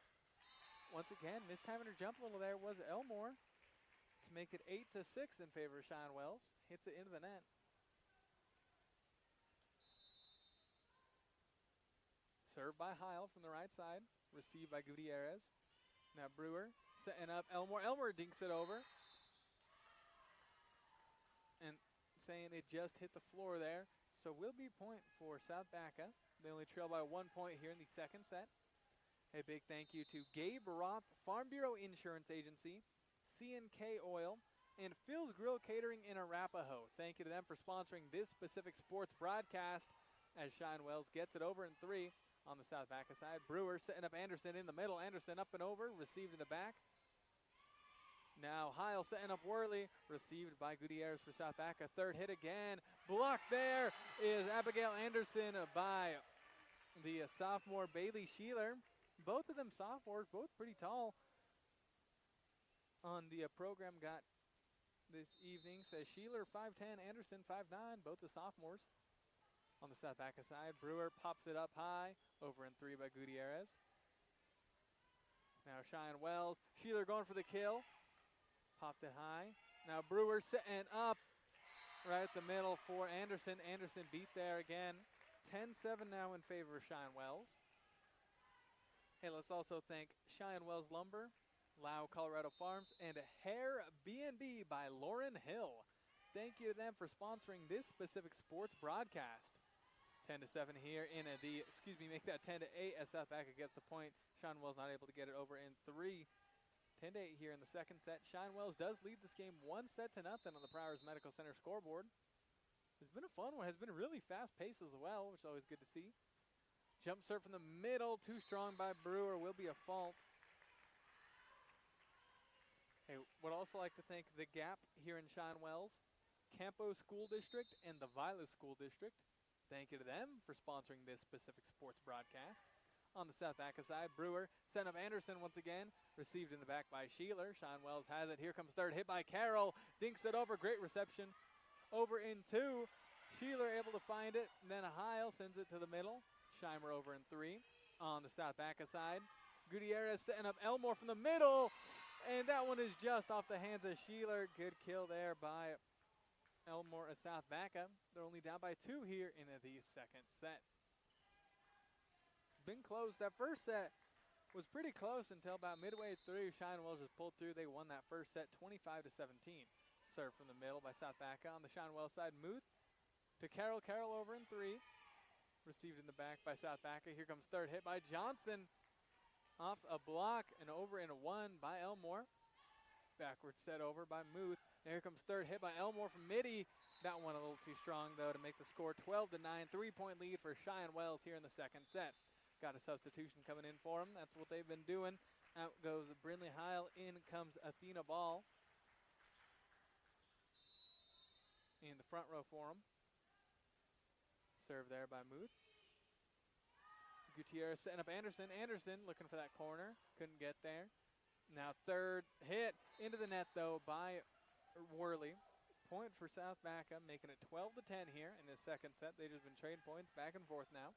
once again, missed time in her jump a little there was Elmore to make it 8-6 in favor of Cheyenne Wells. Hits it into the net. Served by Heil from the right side. Received by Gutierrez. Now Brewer setting up Elmore. Elmore dinks it over. And saying it just hit the floor there. So will be point for South Baca. They only trail by 1 point here in the second set. A big thank you to Gabe Roth, Farm Bureau Insurance Agency, C&K Oil, and Phil's Grill Catering in Arapahoe. Thank you to them for sponsoring this specific sports broadcast as Cheyenne Wells gets it over in three on the South Baca side. Brewer setting up Anderson in the middle. Anderson up and over, received in the back. Now Heil setting up Worley, received by Gutierrez for South Baca. Third hit again. Blocked there is Abigail Anderson by the sophomore Bailey Sheeler. Both of them sophomores, both pretty tall. On the program got this evening says Sheeler 5'10", Anderson 5'9", both the sophomores. On the South Baca side, Brewer pops it up high, over in three by Gutierrez. Now Cheyenne Wells, Sheeler going for the kill. Popped it high. Now Brewer setting up right at the middle for Anderson. Anderson beat there again. 10-7 now in favor of Cheyenne Wells. Hey, let's also thank Cheyenne Wells Lumber, Lau Colorado Farms, and Hair B&B by Lauren Hill. Thank you to them for sponsoring this specific sports broadcast. 10-7 here in make that 10-8 as South Baca gets the point. Cheyenne Wells not able to get it over in three. 10-8 here in the second set. Cheyenne Wells does lead this game 1-0 on the Prowers Medical Center scoreboard. It's been a fun one. It's been really fast pace as well, which is always good to see. Jump serve from the middle, too strong by Brewer, will be a fault. Hey, would also like to thank The Gap here in Cheyenne Wells, Campo School District, and the Viola School District. Thank you to them for sponsoring this specific sports broadcast. On the South Baca side, Brewer sent up Anderson once again, received in the back by Sheeler. Cheyenne Wells has it. Here comes third hit by Carroll. Dinks it over. Great reception. Over in two. Sheeler able to find it, and then Heil sends it to the middle. Scheimer over in 3 on the South Baca side. Gutierrez setting up Elmore from the middle, and that one is just off the hands of Sheeler. Good kill there by Elmore of South Baca. They're only down by 2 here in the second set. Been close. That first set was pretty close until about midway through. Cheyenne Wells just pulled through. They won that first set 25-17. Serve from the middle by South Baca on the Cheyenne Wells side. Muth to Carroll. Carroll over in 3. Received in the back by South Baca. Here comes third hit by Johnson. Off a block and over in a 1 by Elmore. Backward set over by Muth. Here comes third hit by Elmore from midi. That one a little too strong though to make the score 12-9. 3-point lead for Cheyenne Wells here in the second set. Got a substitution coming in for them. That's what they've been doing. Out goes Brindley Heil. In comes Athena Ball. In the front row for them. Serve there by Muth. Gutierrez setting up Anderson. Anderson looking for that corner. Couldn't get there. Now third hit into the net though by Worley. Point for South Baca, making it 12-10 here in this second set. They've just been trading points back and forth now.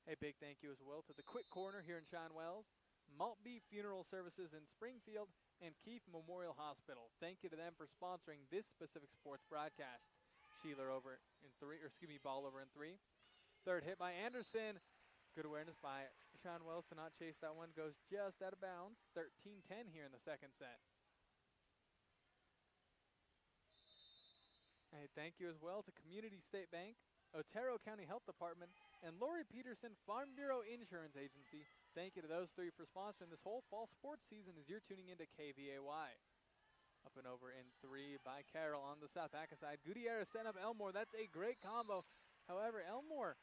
A big thank you as well to the Quick Corner here in Cheyenne Wells, Maltby Funeral Services in Springfield, and Keefe Memorial Hospital. Thank you to them for sponsoring this specific sports broadcast. Sheeler over in 3, Ball over in 3. Third hit by Anderson. Good awareness by Cheyenne Wells to not chase that one. Goes just out of bounds. 13-10 here in the second set. Hey, thank you as well to Community State Bank, Otero County Health Department, and Lori Peterson Farm Bureau Insurance Agency. Thank you to those 3 for sponsoring this whole fall sports season as you're tuning into KVAY. Up and over in 3 by Carroll on the South Baca side. Gutierrez setting up Elmore. That's a great combo. However, Elmore,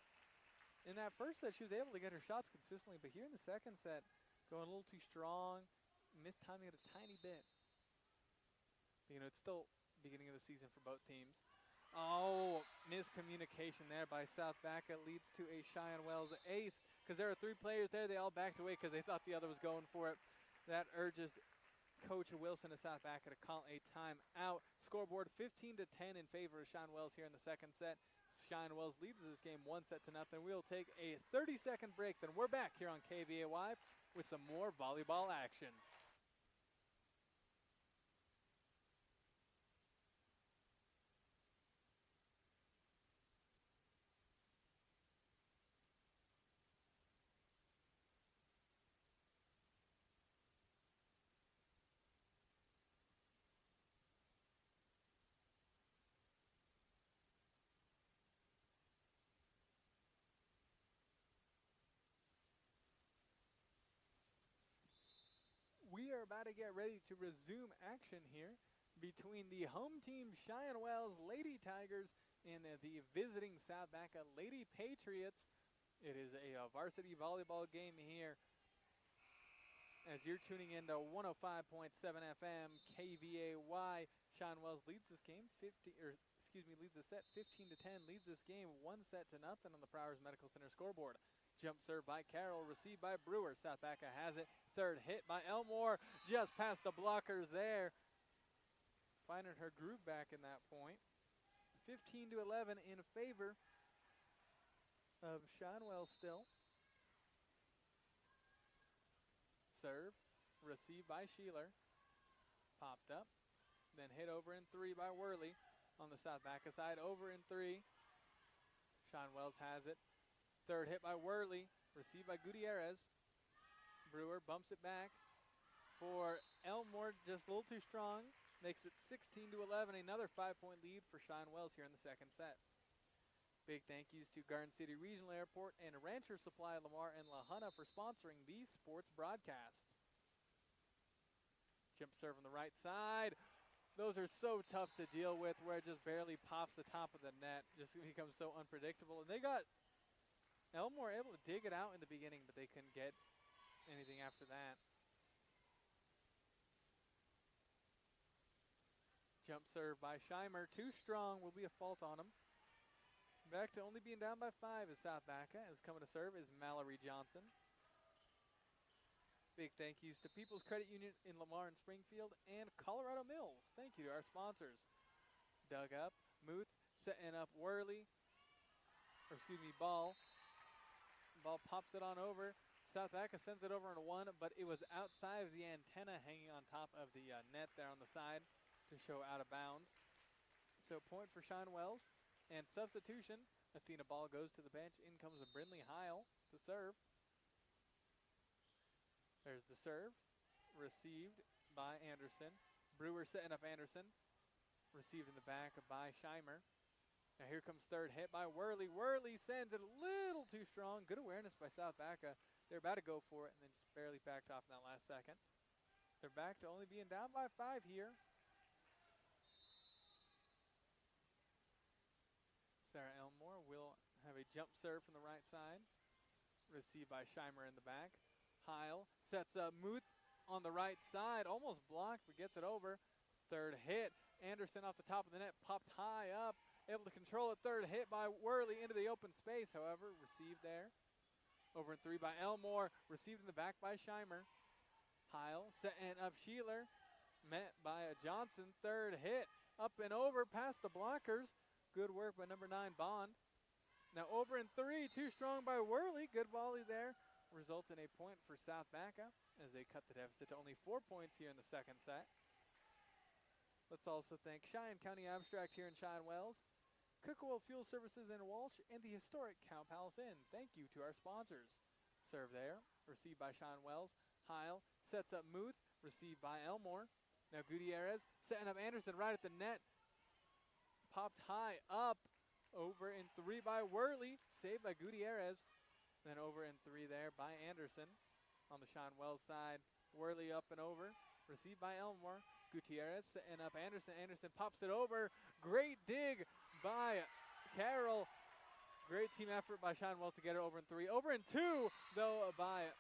in that first set, she was able to get her shots consistently, but here in the second set, going a little too strong, mistiming it a tiny bit. You know, it's still beginning of the season for both teams. Oh, miscommunication there by South Baca leads to a Cheyenne Wells ace because there are 3 players there. They all backed away because they thought the other was going for it. That urges Coach Wilson of South Baca to call a timeout. Scoreboard 15-10 in favor of Cheyenne Wells here in the second set. Cheyenne Wells leads this game 1-0. We'll take a 30-second break. Then we're back here on KVAY with some more volleyball action. We are about to get ready to resume action here between the home team Cheyenne Wells Lady Tigers and the visiting South Baca Lady Patriots. It is a varsity volleyball game here as you're tuning into 105.7 FM KVAY. Cheyenne Wells leads this game leads the set 15-10, leads this game 1-0 on the Prowers Medical Center scoreboard. Jump serve by Carroll, received by Brewer. South Baca has it. Third hit by Elmore, just past the blockers there. Finding her groove back in that point. 15-11 in favor of Cheyenne Wells still. Serve, received by Sheeler. Popped up, then hit over in 3 by Worley on the South Baca side. Over in 3. Cheyenne Wells has it. Third hit by Worley, received by Gutierrez. Brewer bumps it back for Elmore, just a little too strong. Makes it 16-11, another 5-point lead for Cheyenne Wells here in the second set. Big thank yous to Garden City Regional Airport and Rancher Supply Lamar and La Junta for sponsoring these sports broadcasts. Jump serve on the right side. Those are so tough to deal with where it just barely pops the top of the net. Just becomes so unpredictable. And they got Elmore able to dig it out in the beginning, but they couldn't get anything after that. Jump serve by Scheimer. Too strong, will be a fault on him. Back to only being down by 5 is South Baca. As coming to serve is Mallory Johnson. Big thank yous to People's Credit Union in Lamar and Springfield and Colorado Mills. Thank you to our sponsors. Dug up, Muth setting up Worley. Or excuse me, Ball. Ball pops it on over. South Baca sends it over on one, but it was outside of the antenna hanging on top of the net there on the side to show out of bounds. So point for Cheyenne Wells. And substitution, Athena Ball goes to the bench. In comes a Brindley Heil to serve. There's the serve. Received by Anderson. Brewer setting up Anderson. Received in the back by Scheimer. Now here comes third hit by Worley. Worley sends it a little too strong. Good awareness by South Baca. They're about to go for it and then just barely backed off in that last second. They're back to only being down by 5 here. Sarah Elmore will have a jump serve from the right side. Received by Scheimer in the back. Heil sets up Muth on the right side. Almost blocked, but gets it over. Third hit. Anderson off the top of the net. Popped high up. Able to control it. Third hit by Worley into the open space. However, received there. Over in 3 by Elmore. Received in the back by Scheimer. Heil setting up Sheeler. Met by a Johnson. Third hit. Up and over past the blockers. Good work by number 9, Bond. Now over in 3. Too strong by Worley. Good volley there. Results in a point for South Baca as they cut the deficit to only 4 points here in the second set. Let's also thank Cheyenne County Abstract here in Cheyenne Wells, Cook-Oil Fuel Services in Walsh, and the historic Cow Palace Inn. Thank you to our sponsors. Serve there, received by Cheyenne Wells. Heil sets up Muth, received by Elmore. Now Gutierrez setting up Anderson right at the net. Popped high up, over in 3 by Worley, saved by Gutierrez. Then over in 3 there by Anderson on the Cheyenne Wells side. Worley up and over, received by Elmore. Gutierrez setting up Anderson. Anderson pops it over. Great dig by Carroll. Great team effort by Cheyenne Wells to get it over in 3. Over in 2, though, by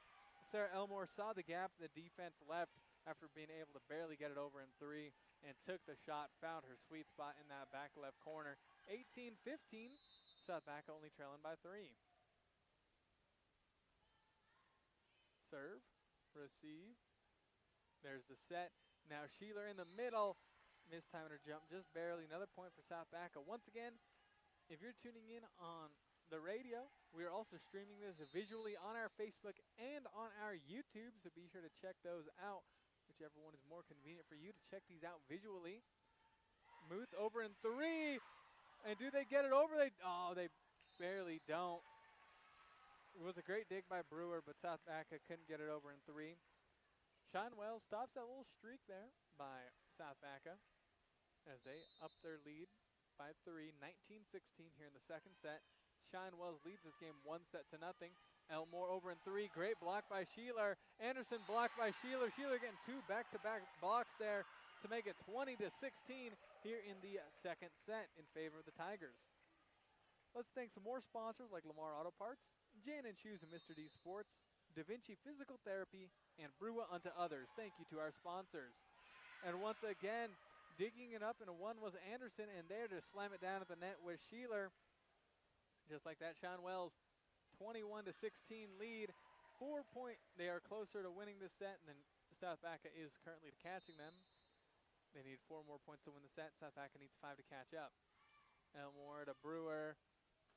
Sarah Elmore. Saw the gap the defense left after being able to barely get it over in 3 and took the shot, found her sweet spot in that back left corner. 18-15, South Baca only trailing by 3. Serve, receive. There's the set. Now Sheeler in the middle. Missed time her jump just barely. Another point for South Baca. Once again, if you're tuning in on the radio, we are also streaming this visually on our Facebook and on our YouTube, so be sure to check those out. Whichever one is more convenient for you to check these out visually. Muth over in 3. And do they get it over? They barely don't. It was a great dig by Brewer, but South Baca couldn't get it over in 3. Cheyenne Wells stops that little streak there by South Baca as they up their lead by 3, 19-16 here in the second set. Cheyenne Wells leads this game 1-0. Elmore over in 3. Great block by Sheeler. Anderson blocked by Sheeler. Sheeler getting 2 back-to-back blocks there to make it 20-16 here in the second set in favor of the Tigers. Let's thank some more sponsors like Lamar Auto Parts, J&N Shoes and Mr. D Sports, Da Vinci Physical Therapy, and Brewa Unto Others. Thank you to our sponsors. And once again, digging it up in a 1 was Anderson, and there to slam it down at the net was Sheeler. Just like that, Cheyenne Wells, 21-16 lead. 4 point, they are closer to winning this set, and then South Baca is currently catching them. They need 4 more points to win the set. South Baca needs 5 to catch up. Elmore to Brewer.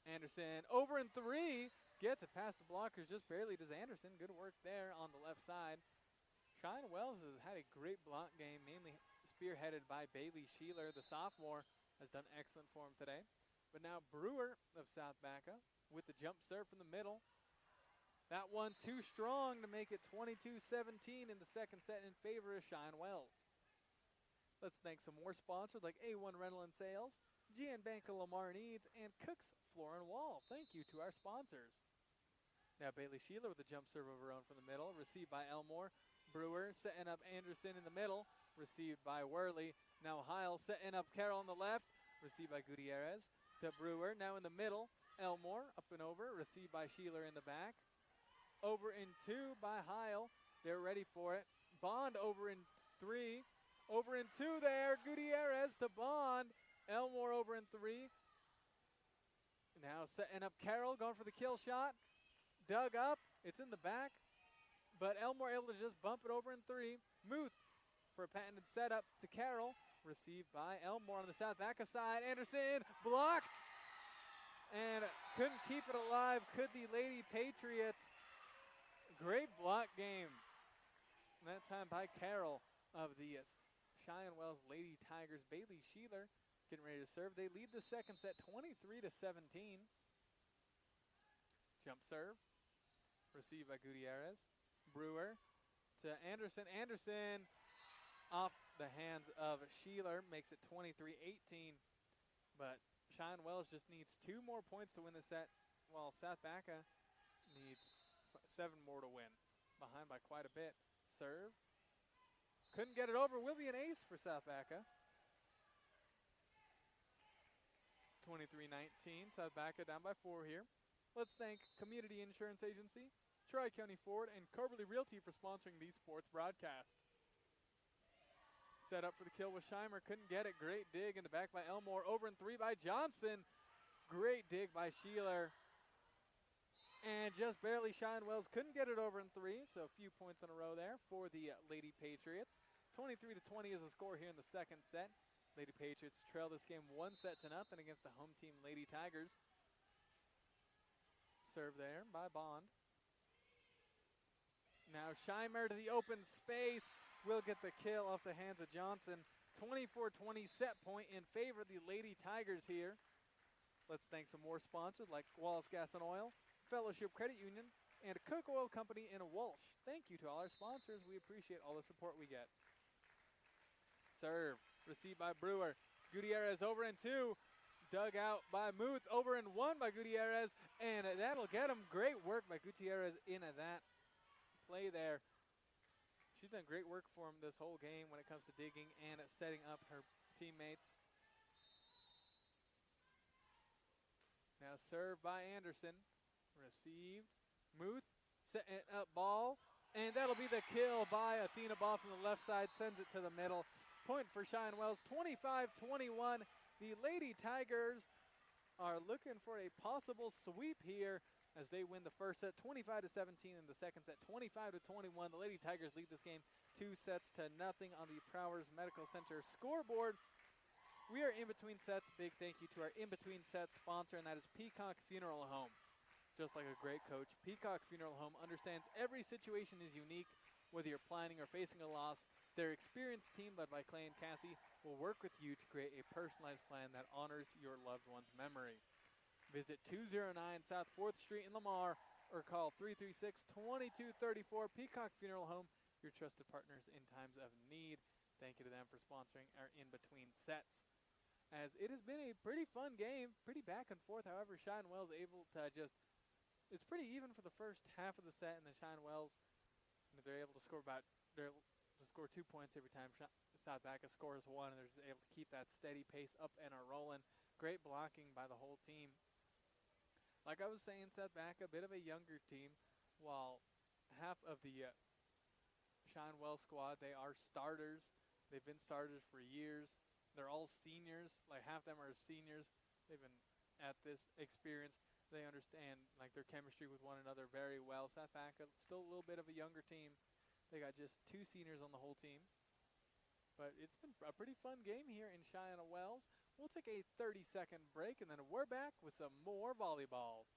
Anderson over in 3. Gets it past the blockers just barely. Does Anderson. Good work there on the left side. Cheyenne Wells has had a great block game, mainly spearheaded by Bailey Sheeler. The sophomore has done excellent for him today. But now Brewer of South Baca with the jump serve from the middle. That one too strong to make it 22-17 in the second set in favor of Cheyenne Wells. Let's thank some more sponsors like A1 Rental and Sales, GN Bank of Lamar Needs, and Cook's Floor and Wall. Thank you to our sponsors. Now Bailey Sheeler with a jump serve of her own from the middle, received by Elmore. Brewer setting up Anderson in the middle, received by Worley. Now Heil setting up Carroll on the left, received by Gutierrez. To Brewer, now in the middle. Elmore up and over, received by Sheeler in the back. Over in 2 by Heil. They're ready for it. Bond over in 3. Over in 2 there. Gutierrez to Bond. Elmore over in 3. Now setting up Carroll, going for the kill shot. Dug up. It's in the back. But Elmore able to just bump it over in 3. Muth for a patented setup to Carroll. Received by Elmore on the South Baca side. Anderson blocked and couldn't keep it alive. Could the Lady Patriots? Great block game. And that time by Carroll of the Cheyenne Wells Lady Tigers. Bailey Sheeler getting ready to serve. They lead the second set 23-17. Jump serve. Received by Gutierrez. Brewer to Anderson. Anderson off the hands of Sheeler. Makes it 23-18. But Cheyenne Wells just needs 2 more points to win the set, while South Baca needs 7 more to win. Behind by quite a bit. Serve. Couldn't get it over. Will be an ace for South Baca. 23-19. South Baca down by 4 here. Let's thank Community Insurance Agency, Tri-County Ford, and Coberly Realty for sponsoring these sports broadcasts. Set up for the kill with Scheimer. Couldn't get it. Great dig in the back by Elmore. Over and 3 by Johnson. Great dig by Sheeler. And just barely Cheyenne Wells couldn't get it over in 3. So a few points in a row there for the Lady Patriots. 23-20 is the score here in the second set. Lady Patriots trail this game 1-0 against the home team Lady Tigers. Serve there by Bond. Now Scheimer to the open space. Will get the kill off the hands of Johnson. 24-20 set point in favor of the Lady Tigers here. Let's thank some more sponsors like Wallace Gas and Oil, Fellowship Credit Union, and Cook Oil Company in Walsh. Thank you to all our sponsors. We appreciate all the support we get. Serve. Received by Brewer. Gutierrez over in 2. Dug out by Muth. Over in 1 by Gutierrez. And that'll get him. Great work by Gutierrez in that play there. She's done great work for him this whole game when it comes to digging and setting up her teammates. Now served by Anderson. Received. Muth setting up ball. And that'll be the kill by Athena Ball from the left side. Sends it to the middle. Point for Cheyenne Wells. 25-21. The Lady Tigers are looking for a possible sweep here as they win the first set 25-17 and the second set 25-21. The Lady Tigers lead this game 2-0 on the Prowers Medical Center scoreboard. We are in between sets. Big thank you to our in between sets sponsor, and that is Peacock Funeral Home. Just like a great coach, Peacock Funeral Home understands every situation is unique. Whether you're planning or facing a loss, their experienced team led by Clay and Cassie will work with you to create a personalized plan that honors your loved one's memory. Visit 209 South 4th Street in Lamar or call 336-2234. Peacock Funeral Home, your trusted partners in times of need. Thank you to them for sponsoring our in-between sets. As it has been a pretty fun game, pretty back and forth. However, Cheyenne Wells able to it's pretty even for the first half of the set, and then Cheyenne Wells, they're able to score 2 points every time South Baca scores 1, and they're just able to keep that steady pace up and rolling. Great blocking by the whole team. Like I was saying, South Baca, a bit of a younger team, while half of the Cheyenne Wells squad, they are starters. They've been starters for years. They're all seniors. Like half of them are seniors. They've been at this experience. They understand like their chemistry with one another very well. South Baca, still a little bit of a younger team. They got just 2 seniors on the whole team. But it's been a pretty fun game here in Cheyenne Wells. We'll take a 30-second break, and then we're back with some more volleyball.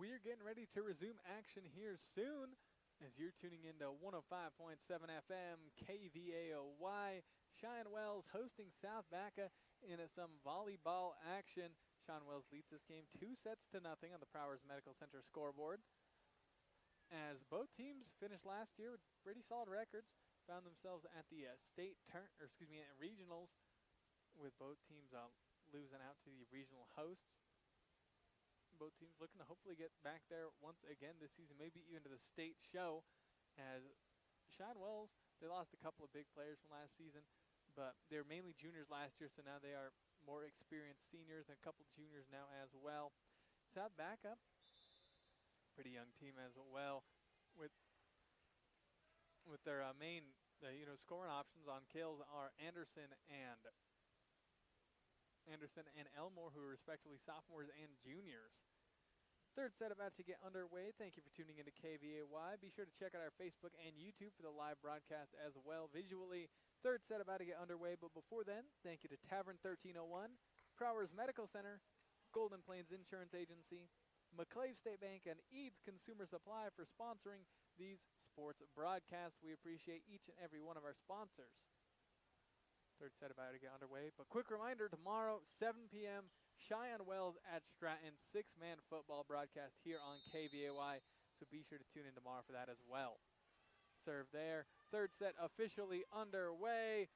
We are getting ready to resume action here soon as you're tuning into 105.7 FM KVAOY. Cheyenne Wells hosting South Baca in some volleyball action. Cheyenne Wells leads this game 2-0 on the Prowers Medical Center scoreboard. As both teams finished last year with pretty solid records, found themselves at the regionals, with both teams losing out to the regional hosts. Both teams looking to hopefully get back there once again this season, maybe even to the state show. as Cheyenne Wells, they lost a couple of big players from last season, but they're mainly juniors last year, so now they are more experienced seniors and a couple juniors now as well. South Baca, pretty young team as well, with their main scoring options on kills are Anderson and Elmore, who are respectively sophomores and juniors. Third set about to get underway. Thank you for tuning into KVAY. Be sure to check out our Facebook and YouTube for the live broadcast as well visually. Third set about to get underway, but before then, thank you to Tavern 1301, Prowers Medical Center, Golden Plains Insurance Agency, McClave State Bank, and Eads Consumer Supply for sponsoring these sports broadcasts. We appreciate each and every one of our sponsors. Third set about to get underway, but quick reminder, tomorrow, 7 p.m., Cheyenne Wells at Stratton, 6-man football broadcast here on KVAY, so be sure to tune in tomorrow for that as well. Serve there. Third set officially underway.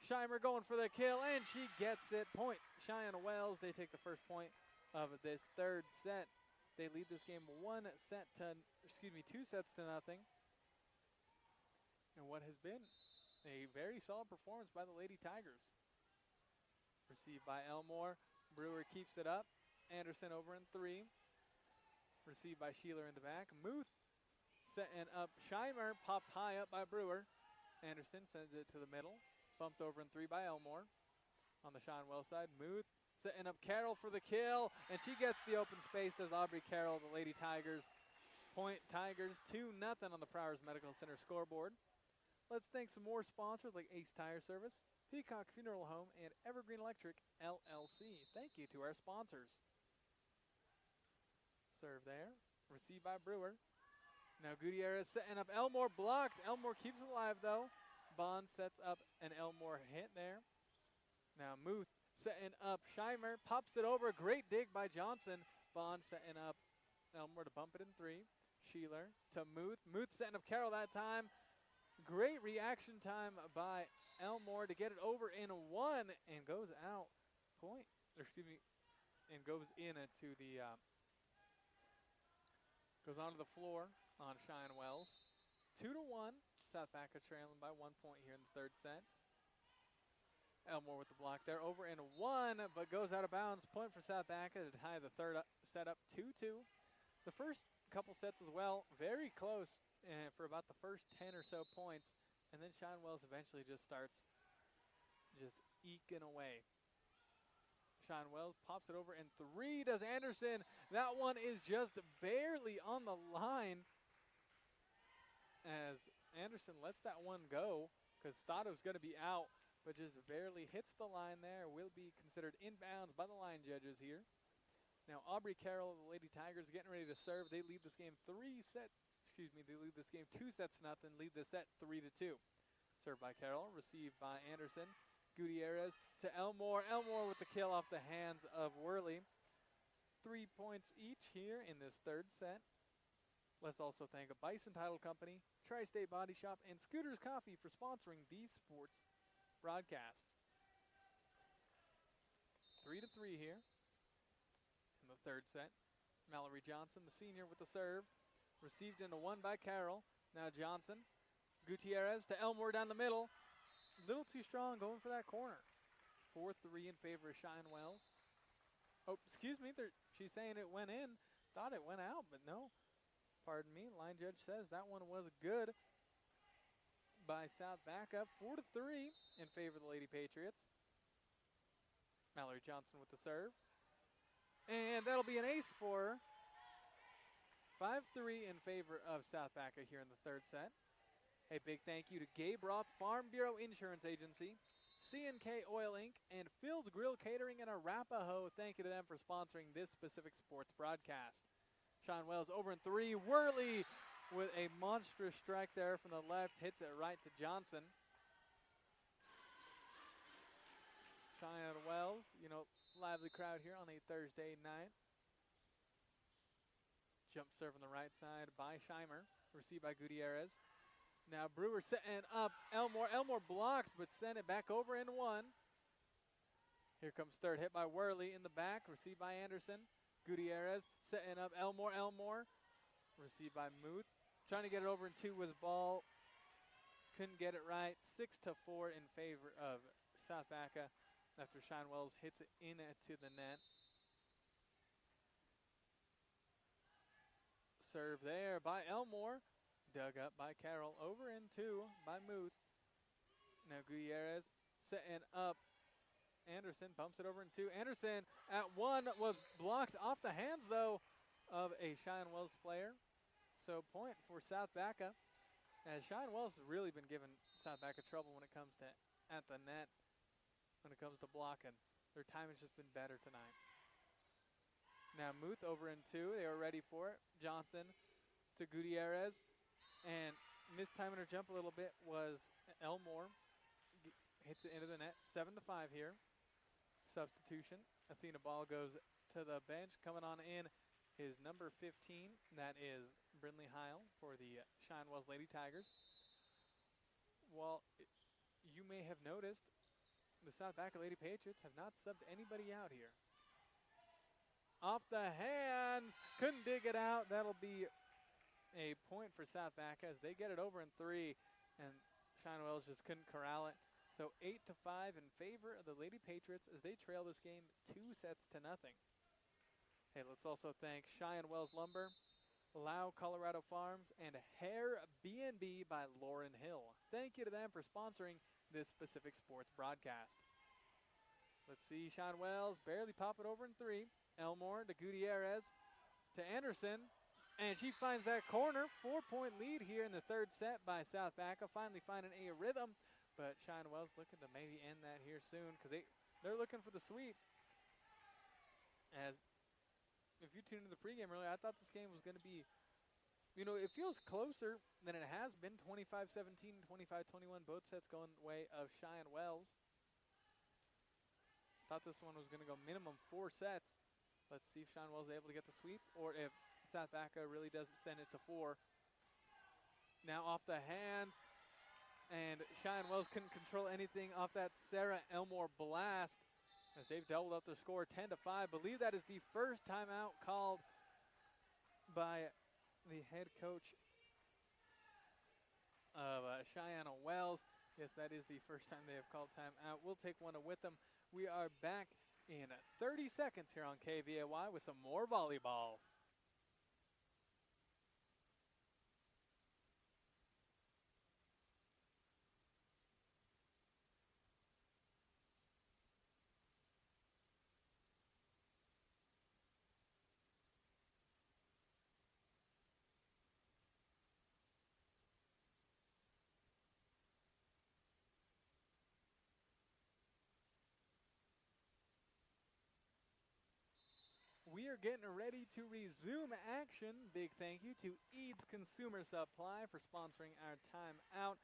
Scheimer going for the kill, and she gets it. Point Cheyenne Wells. They take the first point of this third set. They lead this game 2 sets to nothing. And what has been a very solid performance by the Lady Tigers. Received by Elmore. Brewer keeps it up. Anderson over in 3. Received by Sheeler in the back. Muth setting up Scheimer. Popped high up by Brewer. Anderson sends it to the middle. Bumped over in 3 by Elmore. On the Cheyenne Wells side, Muth setting up Carroll for the kill. And she gets the open space, does Aubrey Carroll, the Lady Tigers. Point Tigers 2-0 on the Prowers Medical Center scoreboard. Let's thank some more sponsors like Ace Tire Service, Peacock Funeral Home, and Evergreen Electric, LLC. Thank you to our sponsors. Serve there. Received by Brewer. Now Gutierrez setting up Elmore, blocked. Elmore keeps it alive, though. Bond sets up an Elmore hit there. Now Muth setting up Scheimer. Pops it over. Great dig by Johnson. Bond setting up Elmore to bump it in 3. Sheeler to Muth. Muth setting up Carroll that time. Great reaction time by Elmore to get it over in 1 and goes out. And goes into the goes onto the floor on Cheyenne Wells. 2-1. South Baca trailing by 1 point here in the third set. Elmore with the block there, over in 1, but goes out of bounds. Point for South Baca to tie the third set up 2-2. The first couple sets as well, very close for about the first 10 or so points. And then Cheyenne Wells eventually just starts eking away. Cheyenne Wells pops it over in 3, does Anderson. That one is just barely on the line as Anderson lets that one go because Stato's going to be out, but just barely hits the line there. Will be considered inbounds by the line judges here. Now Aubrey Carroll of the Lady Tigers getting ready to serve. They lead this game 2 sets to nothing, lead the set 3-2. Served by Carroll, received by Anderson. Gutierrez to Elmore. Elmore with the kill off the hands of Worley. 3 points each here in this third set. Let's also thank a Bison Title Company, Tri-State Body Shop, and Scooters Coffee for sponsoring these sports broadcasts. 3-3 here in the third set. Mallory Johnson, the senior, with the serve. Received into 1 by Carroll. Now Johnson. Gutierrez to Elmore down the middle. A little too strong going for that corner. 4-3 in favor of Cheyenne Wells. Oh, excuse me. She's saying it went in. Thought it went out, but no. Pardon me. Line judge says that one was good by South Baca. 4-3 in favor of the Lady Patriots. Mallory Johnson with the serve. And that'll be an ace for her. 5-3 in favor of South Baca here in the third set. A big thank you to Gabe Roth Farm Bureau Insurance Agency, C&K Oil Inc., and Phil's Grill Catering in Arapahoe. Thank you to them for sponsoring this specific sports broadcast. Cheyenne Wells over in 3. Worley with a monstrous strike there from the left. Hits it right to Johnson. Cheyenne Wells, lively crowd here on a Thursday night. Jump serve on the right side by Scheimer. Received by Gutierrez. Now Brewer setting up Elmore. Elmore blocks, but sent it back over in 1. Here comes third hit by Worley in the back. Received by Anderson. Gutierrez setting up Elmore. Elmore. Received by Muth. trying to get it over in 2 with the ball. Couldn't get it right. 6-4 in favor of South Baca after Cheyenne Wells hits it into the net. Serve there by Elmore. Dug up by Carroll. Over in 2 by Muth. Now Gutierrez setting up. Anderson bumps it over in 2. Anderson at 1 was blocked off the hands, though, of a Cheyenne Wells player. So point for South Baca. As Cheyenne Wells has really been giving South Baca trouble when it comes to at the net, when it comes to blocking. Their time has just been better tonight. Now Muth over in 2. They were ready for it. Johnson to Gutierrez. And mistiming her jump a little bit was Elmore. Hits it into the net. 7-5 here. Substitution. Athena Ball goes to the bench. Coming on in is number 15. That is Brindley Heil for the Cheyenne Wells Lady Tigers. Well, you may have noticed the South Baca Lady Patriots have not subbed anybody out here. Off the hands. Couldn't dig it out. That'll be a point for South Baca as they get it over in 3. And Cheyenne Wells just couldn't corral it. So 8-5 in favor of the Lady Patriots as they trail this game 2-0. Hey, let's also thank Cheyenne Wells Lumber, Lau Colorado Farms, and Hair B&B by Lauren Hill. Thank you to them for sponsoring this specific sports broadcast. Let's see, Cheyenne Wells barely pop it over in 3. Elmore to Gutierrez to Anderson. And she finds that corner. 4-point lead here in the 3rd set by South Baca. Finally finding a rhythm. But Cheyenne Wells looking to maybe end that here soon because they're looking for the sweep. As if you tuned into the pregame earlier, I thought this game was going to be, it feels closer than it has been. 25-17, 25-21, both sets going the way of Cheyenne Wells. Thought this one was going to go minimum 4 sets. Let's see if Cheyenne Wells is able to get the sweep or if South Baca really does send it to 4. Now off the hands. And Cheyenne Wells couldn't control anything off that Sarah Elmore blast as they've doubled up their score 10-5. Believe that is the first timeout called by the head coach of Cheyenne Wells. Yes, that is the first time they have called timeout. We'll take one with them. We are back in 30 seconds here on KVAY with some more volleyball. We are getting ready to resume action. Big thank you to Eads Consumer Supply for sponsoring our timeout.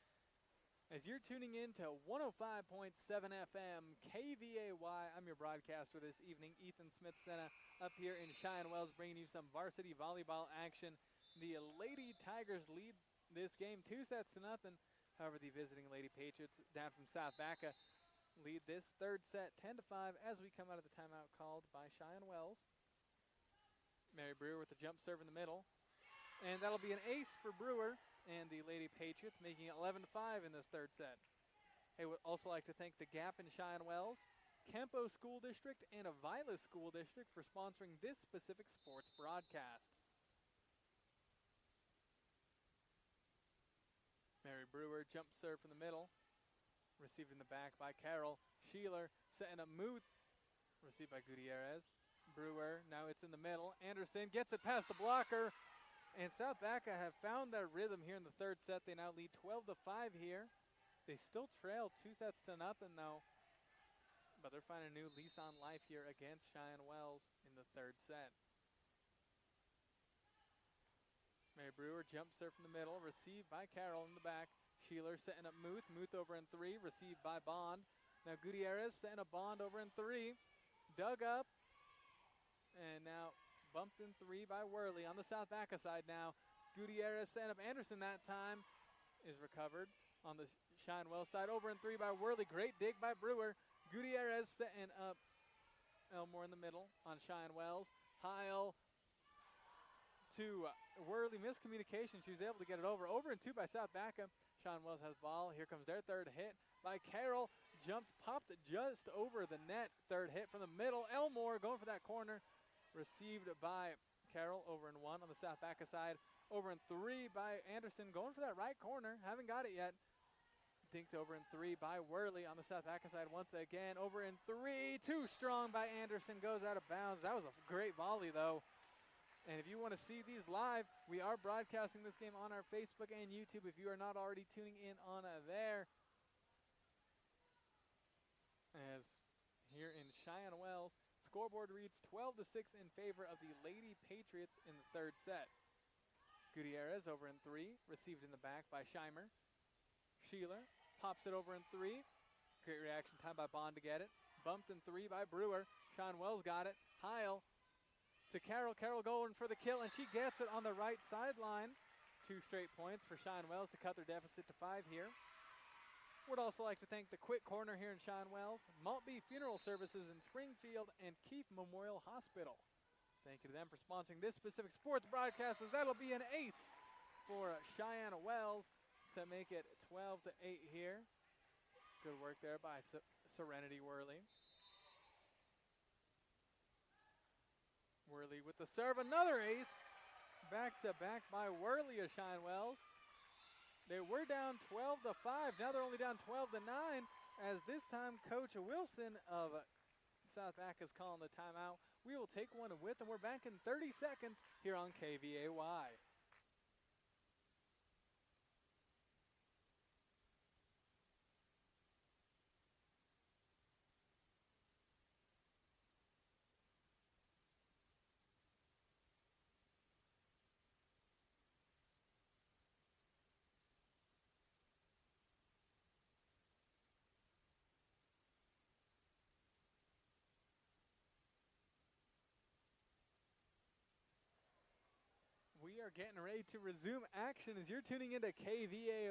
As you're tuning in to 105.7 FM KVAY, I'm your broadcaster this evening, Ethan Smith-Senna, up here in Cheyenne Wells, bringing you some varsity volleyball action. The Lady Tigers lead this game 2-0. However, the visiting Lady Patriots down from South Baca lead this 3rd set 10-5 as we come out of the timeout called by Cheyenne Wells. Mary Brewer with the jump serve in the middle. And that'll be an ace for Brewer and the Lady Patriots, making it 11-5 in this 3rd set. Hey, would also like to thank the Gap in Cheyenne Wells, Kempo School District, and Avila School District for sponsoring this specific sports broadcast. Mary Brewer jump serve from the middle. Received in the back by Carroll. Sheeler setting up Muth. Received by Gutierrez. Brewer, now it's in the middle. Anderson gets it past the blocker. And South Baca have found their rhythm here in the 3rd set. They now lead 12-5 here. They still trail 2-0 though. But they're finding a new lease on life here against Cheyenne Wells in the 3rd set. Mary Brewer jump serve from the middle. Received by Carroll in the back. Sheeler setting up Muth. Muth over in 3. Received by Bond. Now Gutierrez setting up Bond over in 3. Dug up. And now bumped in 3 by Worley on the South Baca side now. Gutierrez setting up Anderson that time. Is recovered on the Cheyenne Wells side. Over in 3 by Worley. Great dig by Brewer. Gutierrez setting up Elmore in the middle on Cheyenne Wells. Heil to Worley. Miscommunication. She was able to get it over. Over and 2 by South Baca. Cheyenne Wells has the ball. Here comes their third hit by Carroll. Jumped, popped just over the net. Third hit from the middle. Elmore going for that corner. Received by Carroll. Over and 1 on the South Baca side. Over and 3 by Anderson. Going for that right corner. Haven't got it yet. Dinked over in 3 by Worley on the South Baca side once again. Over in 3. Too strong by Anderson. Goes out of bounds. That was a great volley though. And if you want to see these live, we are broadcasting this game on our Facebook and YouTube if you are not already tuning in on there. As here in Cheyenne Wells, scoreboard reads 12-6 in favor of the Lady Patriots in the third set. Gutierrez over in 3, received in the back by Scheimer. Sheeler pops it over in 3. Great reaction time by Bond to get it. Bumped in 3 by Brewer. Cheyenne Wells got it. Heil to Carroll. Carroll going for the kill, and she gets it on the right sideline. 2 straight points for Cheyenne Wells to cut their deficit to 5 here. Would also like to thank the Quick Corner here in Cheyenne Wells, Maltby Funeral Services in Springfield, and Keefe Memorial Hospital. Thank you to them for sponsoring this specific sports broadcast, as that'll be an ace for Cheyenne Wells to make it 12-8 here. Good work there by Serenity Worley. Worley with the serve, another ace. Back to back by Worley of Cheyenne Wells. They were down 12-5. Now they're only down 12-9, as this time Coach Wilson of South Baca is calling the timeout. We will take one with, and we're back in 30 seconds here on KVAY. We are getting ready to resume action as you're tuning into KVAY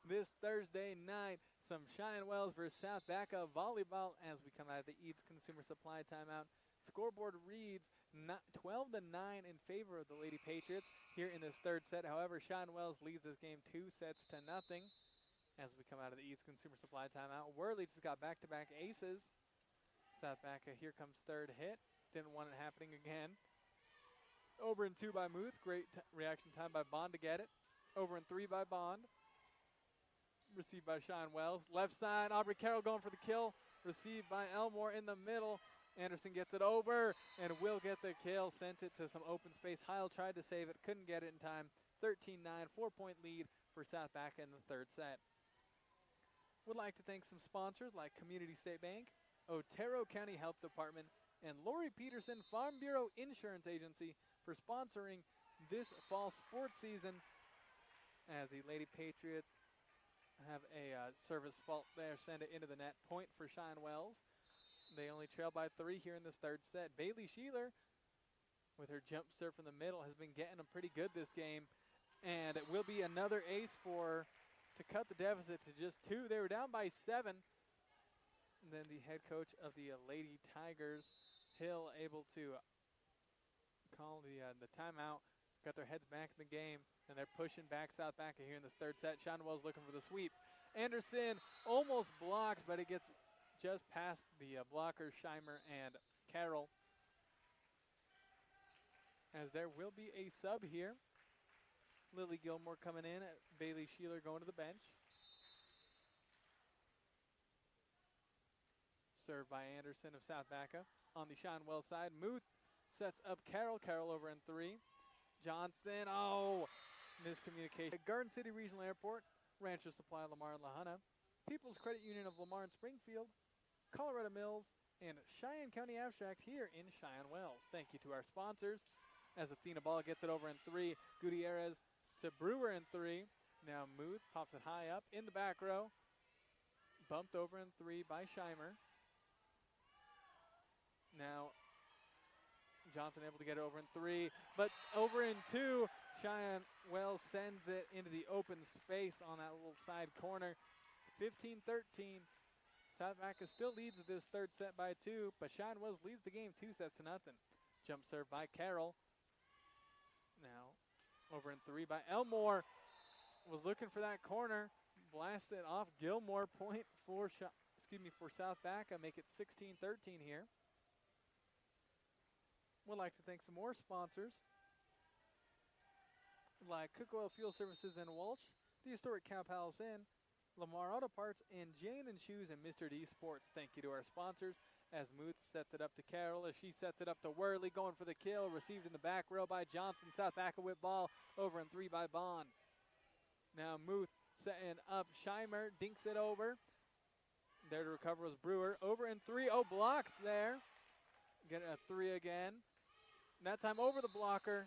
this Thursday night. Some Cheyenne Wells versus South Baca volleyball as we come out of the Eads Consumer Supply timeout. Scoreboard reads 12-9 in favor of the Lady Patriots here in this third set. However, Cheyenne Wells leads this game 2-0 as we come out of the Eads Consumer Supply timeout. Worley just got back-to-back aces. South Baca, here comes third hit. Didn't want it happening again. Over in 2 by Muth. Great reaction time by Bond to get it. Over in 3 by Bond. Received by Cheyenne Wells. Left side, Aubrey Carroll going for the kill. Received by Elmore in the middle. Anderson gets it over and will get the kill. Sent it to some open space. Heil tried to save it, couldn't get it in time. 13-9, 4-point lead for South Baca in the third set. Would like to thank some sponsors like Community State Bank, Otero County Health Department, and Lori Peterson Farm Bureau Insurance Agency for sponsoring this fall sports season, as the Lady Patriots have a service fault there. Send it into the net. Point for Cheyenne Wells. They only trail by 3 here in this third set. Bailey Sheeler, with her jump serve from the middle, has been getting them pretty good this game. And it will be another ace for to cut the deficit to just 2. They were down by 7. And then the head coach of the Lady Tigers, Hill, able to call the timeout. Got their heads back in the game, and they're pushing back South Baca here in this third set. Cheyenne Wells looking for the sweep. Anderson almost blocked, but it gets just past the blockers, Scheimer and Carroll. As there will be a sub here. Lily Gilmore coming in, Bailey Sheeler going to the bench. Served by Anderson of South Baca. On the Cheyenne Wells side, Muth sets up Carroll. Carroll over in 3. Johnson, miscommunication. Garden City Regional Airport, Rancho Supply Lamar and La Junta, People's Credit Union of Lamar and Springfield, Colorado Mills, and Cheyenne County Abstract here in Cheyenne Wells. Thank you to our sponsors. As Athena Ball gets it over in 3, Gutierrez to Brewer in 3. Now Muth pops it high up in the back row. Bumped over in 3 by Scheimer. Now Johnson able to get it over in 3, but over in 2, Cheyenne Wells sends it into the open space on that little side corner. 15-13. South Baca still leads this third set by 2, but Cheyenne Wells leads the game 2-0. Jump serve by Carroll. Over in 3 by Elmore. Was looking for that corner. Blasted off. Gilmore point for South Baca. Make it 16-13 here. Would like to thank some more sponsors like Cook Oil Fuel Services in Walsh, the Historic Cow Palace Inn, Lamar Auto Parts, and Jane and Shoes and Mr. D Sports. Thank you to our sponsors as Muth sets it up to Carroll, as she sets it up to Worley, going for the kill, received in the back row by Johnson. South Baca with ball, over in 3 by Bond. Now Muth setting up Scheimer, dinks it over. There to recover was Brewer, over in 3, blocked there. Get a 3 again. That time over the blocker.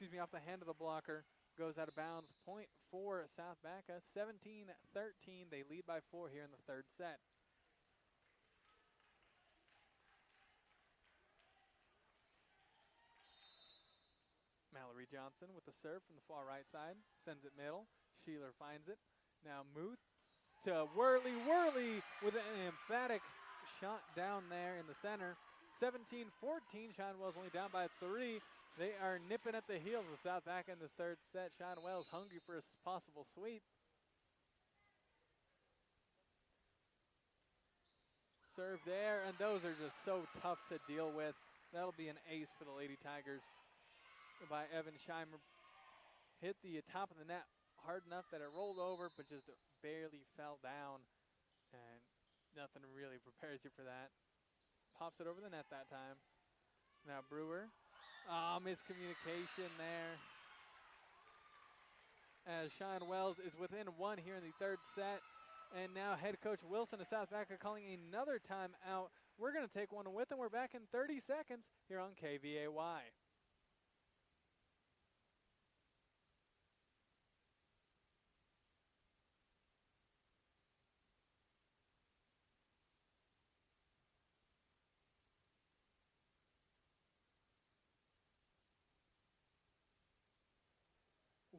Off the hand of the blocker. Goes out of bounds. Point for South Baca. 17-13. They lead by 4 here in the third set. Mallory Johnson with the serve from the far right side. Sends it middle. Sheeler finds it. Now Muth to Worley. Worley with an emphatic shot down there in the center. 17-14. Cheyenne Wells only down by 3. They are nipping at the heels of South Baca in this third set. Cheyenne Wells hungry for a possible sweep. Serve there, and those are just so tough to deal with. That'll be an ace for the Lady Tigers by Evan Scheimer. Hit the top of the net hard enough that it rolled over, but just barely fell down. And nothing really prepares you for that. Pops it over the net that time. Now Brewer. Miscommunication there. As Cheyenne Wells is within 1 here in the third set. And now head coach Wilson of South Baca calling another timeout. We're going to take one with, and we're back in 30 seconds here on KVAY.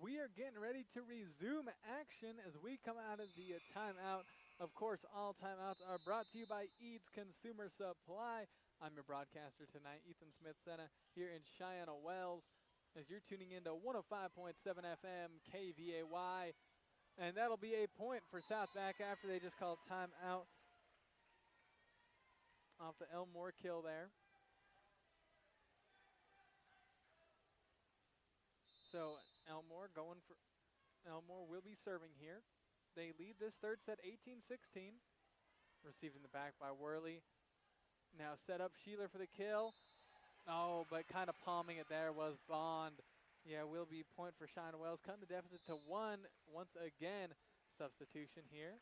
We are getting ready to resume action as we come out of the timeout. Of course, all timeouts are brought to you by Eads Consumer Supply. I'm your broadcaster tonight, Ethan Smith-Sena, here in Cheyenne Wells, as you're tuning into 105.7 FM KVAY. And that'll be a point for South Baca after they just called timeout off the Elmore kill there. So Elmore will be serving here. They lead this third set 18-16. Received in the back by Worley. Now set up Sheeler for the kill. Oh, but kind of palming it there was Bond. Yeah, will be point for Cheyenne Wells. Cutting the deficit to 1 once again. Substitution here.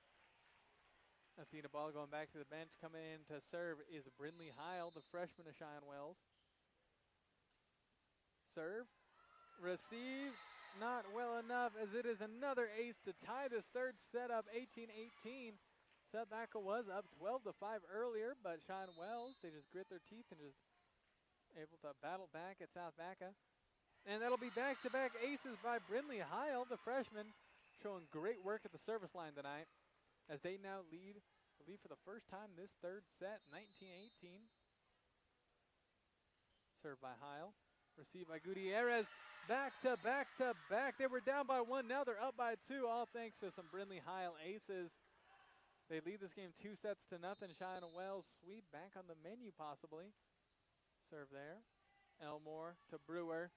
Athena Ball going back to the bench. Coming in to serve is Brindley Heil, the freshman of Cheyenne Wells. Serve. Received, not well enough, as it is another ace to tie this third set up 18-18. South Baca was up 12-5 earlier, but Cheyenne Wells, they just grit their teeth and just able to battle back at South Baca. And that'll be back-to-back aces by Brindley Heil, the freshman, showing great work at the service line tonight, as they now lead for the first time this third set, 19-18. Served by Heil, received by Gutierrez. Back. They were down by 1. Now they're up by 2, all thanks to some Brindley Heil aces. They lead this game 2-0. Cheyenne Wells sweep back on the menu possibly. Serve there. Elmore to Brewer.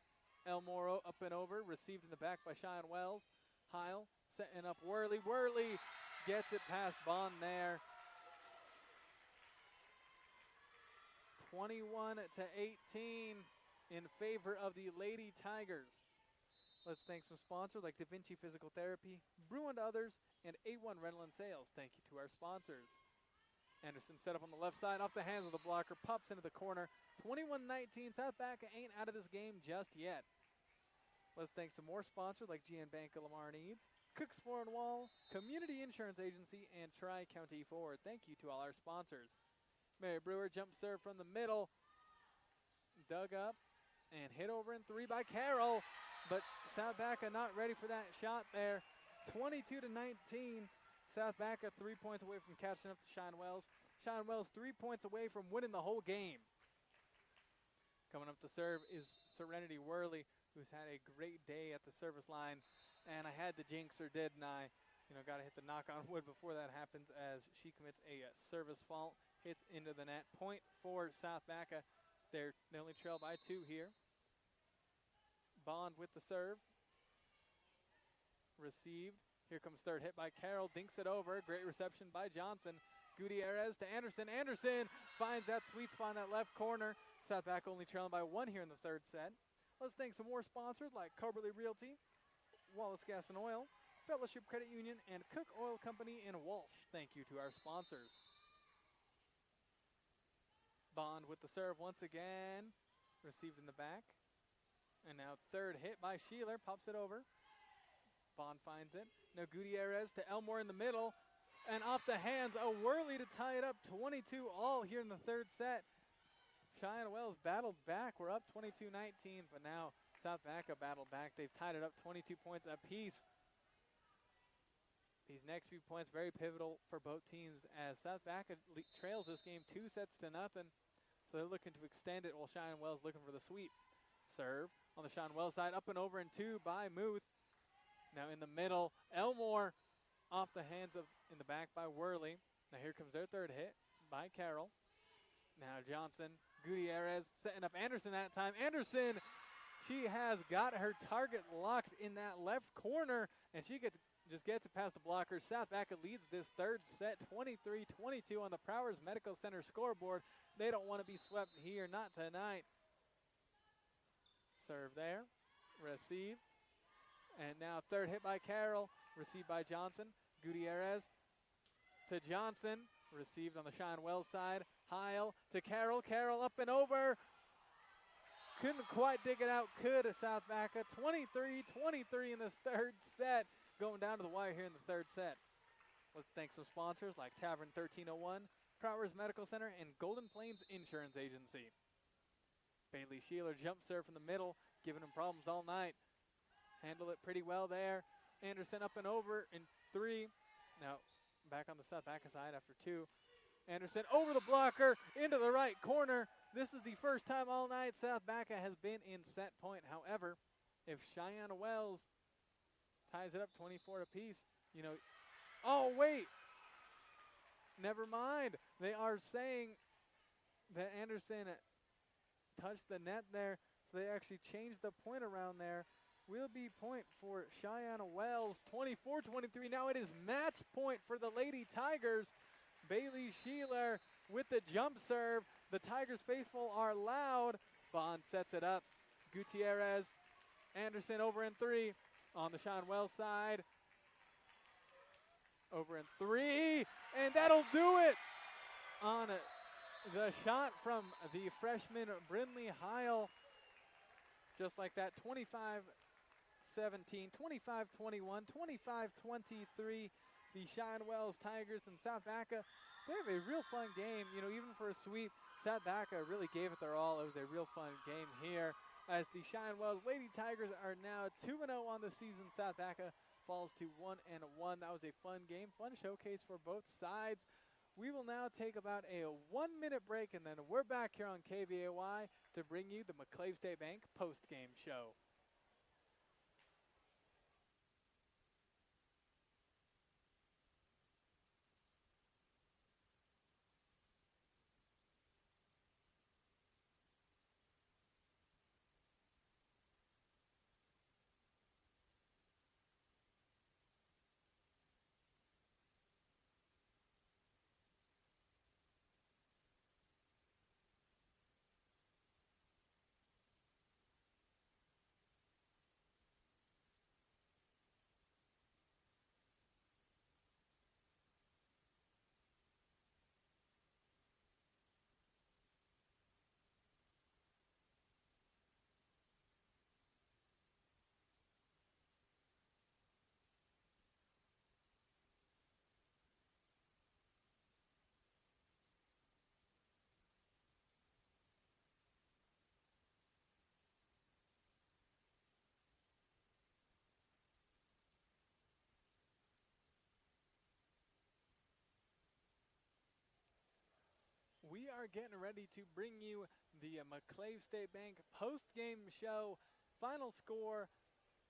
Elmore up and over. Received in the back by Cheyenne Wells. Heil setting up Worley. Worley gets it past Bond there. 21-18. In favor of the Lady Tigers. Let's thank some sponsors like Da Vinci Physical Therapy, Brew and Others, and A1 Rental and Sales. Thank you to our sponsors. Anderson set up on the left side, off the hands of the blocker, pops into the corner. 21-19, South Baca ain't out of this game just yet. Let's thank some more sponsors like GN Bank of Lamar Needs, Cooks Floor and Wall, Community Insurance Agency, and Tri-County Ford. Thank you to all our sponsors. Mary Brewer jump serve from the middle, dug up, and hit over in 3 by Carroll, but South Baca not ready for that shot there. 22-19, South Baca 3 points away from catching up to Cheyenne Wells. Cheyenne Wells 3 points away from winning the whole game. Coming up to serve is Serenity Worley, who's had a great day at the service line. And I had the jinx, or didn't I? Got to hit the knock on wood before that happens as she commits a service fault, hits into the net. Point for South Baca. They only trail by 2 here. Bond with the serve. Received. Here comes third hit by Carroll. Dinks it over. Great reception by Johnson. Gutierrez to Anderson. Anderson finds that sweet spot in that left corner. South Baca only trailing by 1 here in the third set. Let's thank some more sponsors like Carberly Realty, Wallace Gas and Oil, Fellowship Credit Union, and Cook Oil Company in Walsh. Thank you to our sponsors. Bond with the serve once again. Received in the back. And now third hit by Sheeler. Pops it over. Bond finds it. Now Gutierrez to Elmore in the middle. And off the hands, a Worley to tie it up. 22 all here in the third set. Cheyenne Wells battled back. We're up 22-19, but now South Baca battled back. They've tied it up 22 points apiece. These next few points very pivotal for both teams as South Baca trails this game 2-0. So they're looking to extend it while Cheyenne Wells looking for the sweep. Serve on the Cheyenne Wells side, up and over and 2 by Muth. Now in the middle, Elmore off the hands of in the back by Worley. Now here comes their third hit by Carroll. Now Johnson, Gutierrez setting up Anderson that time. Anderson, she has got her target locked in that left corner, and she just gets it past the blocker. South Baca leads this third set 23-22 on the Prowers Medical Center scoreboard. They don't want to be swept here, not tonight. Serve there, receive, and now third hit by Carroll, received by Johnson. Gutierrez to Johnson, received on the Cheyenne Wells side. Heil to Carroll, Carroll up and over. Couldn't quite dig it out, could South Baca. 23-23 in this third set. Going down to the wire here in the third set. Let's thank some sponsors like Tavern 1301, Prowers Medical Center, and Golden Plains Insurance Agency. Bailey Sheeler jump serve from the middle, giving him problems all night. Handled it pretty well there. Anderson up and over in 3. Now back on the South Baca side after 2. Anderson over the blocker into the right corner. This is the first time all night South Baca has been in set point. However, if Cheyenne Wells ties it up 24 apiece, oh wait, never mind. They are saying that Anderson touched the net there, so they actually changed the point around there. Will be point for Cheyenne Wells, 24-23. Now it is match point for the Lady Tigers. Bailey Sheeler with the jump serve. The Tigers faithful are loud. Bond sets it up. Gutierrez, Anderson over in 3 on the Cheyenne Wells side. Over in 3, and that'll do it on the shot from the freshman Brindley Heil. Just like that, 25-17, 25-21, 25-23. The Cheyenne Wells Tigers and South Baca, they have a real fun game. Even for a sweep, South Baca really gave it their all. It was a real fun game here as the Cheyenne Wells Lady Tigers are now 2-0 on the season. South Baca falls to 1-1. That was a fun game, fun showcase for both sides. We will now take about a 1-minute break, and then we're back here on KVAY to bring you the McClave State Bank post-game show. are getting ready to bring you the McClave State Bank post-game show. Final score,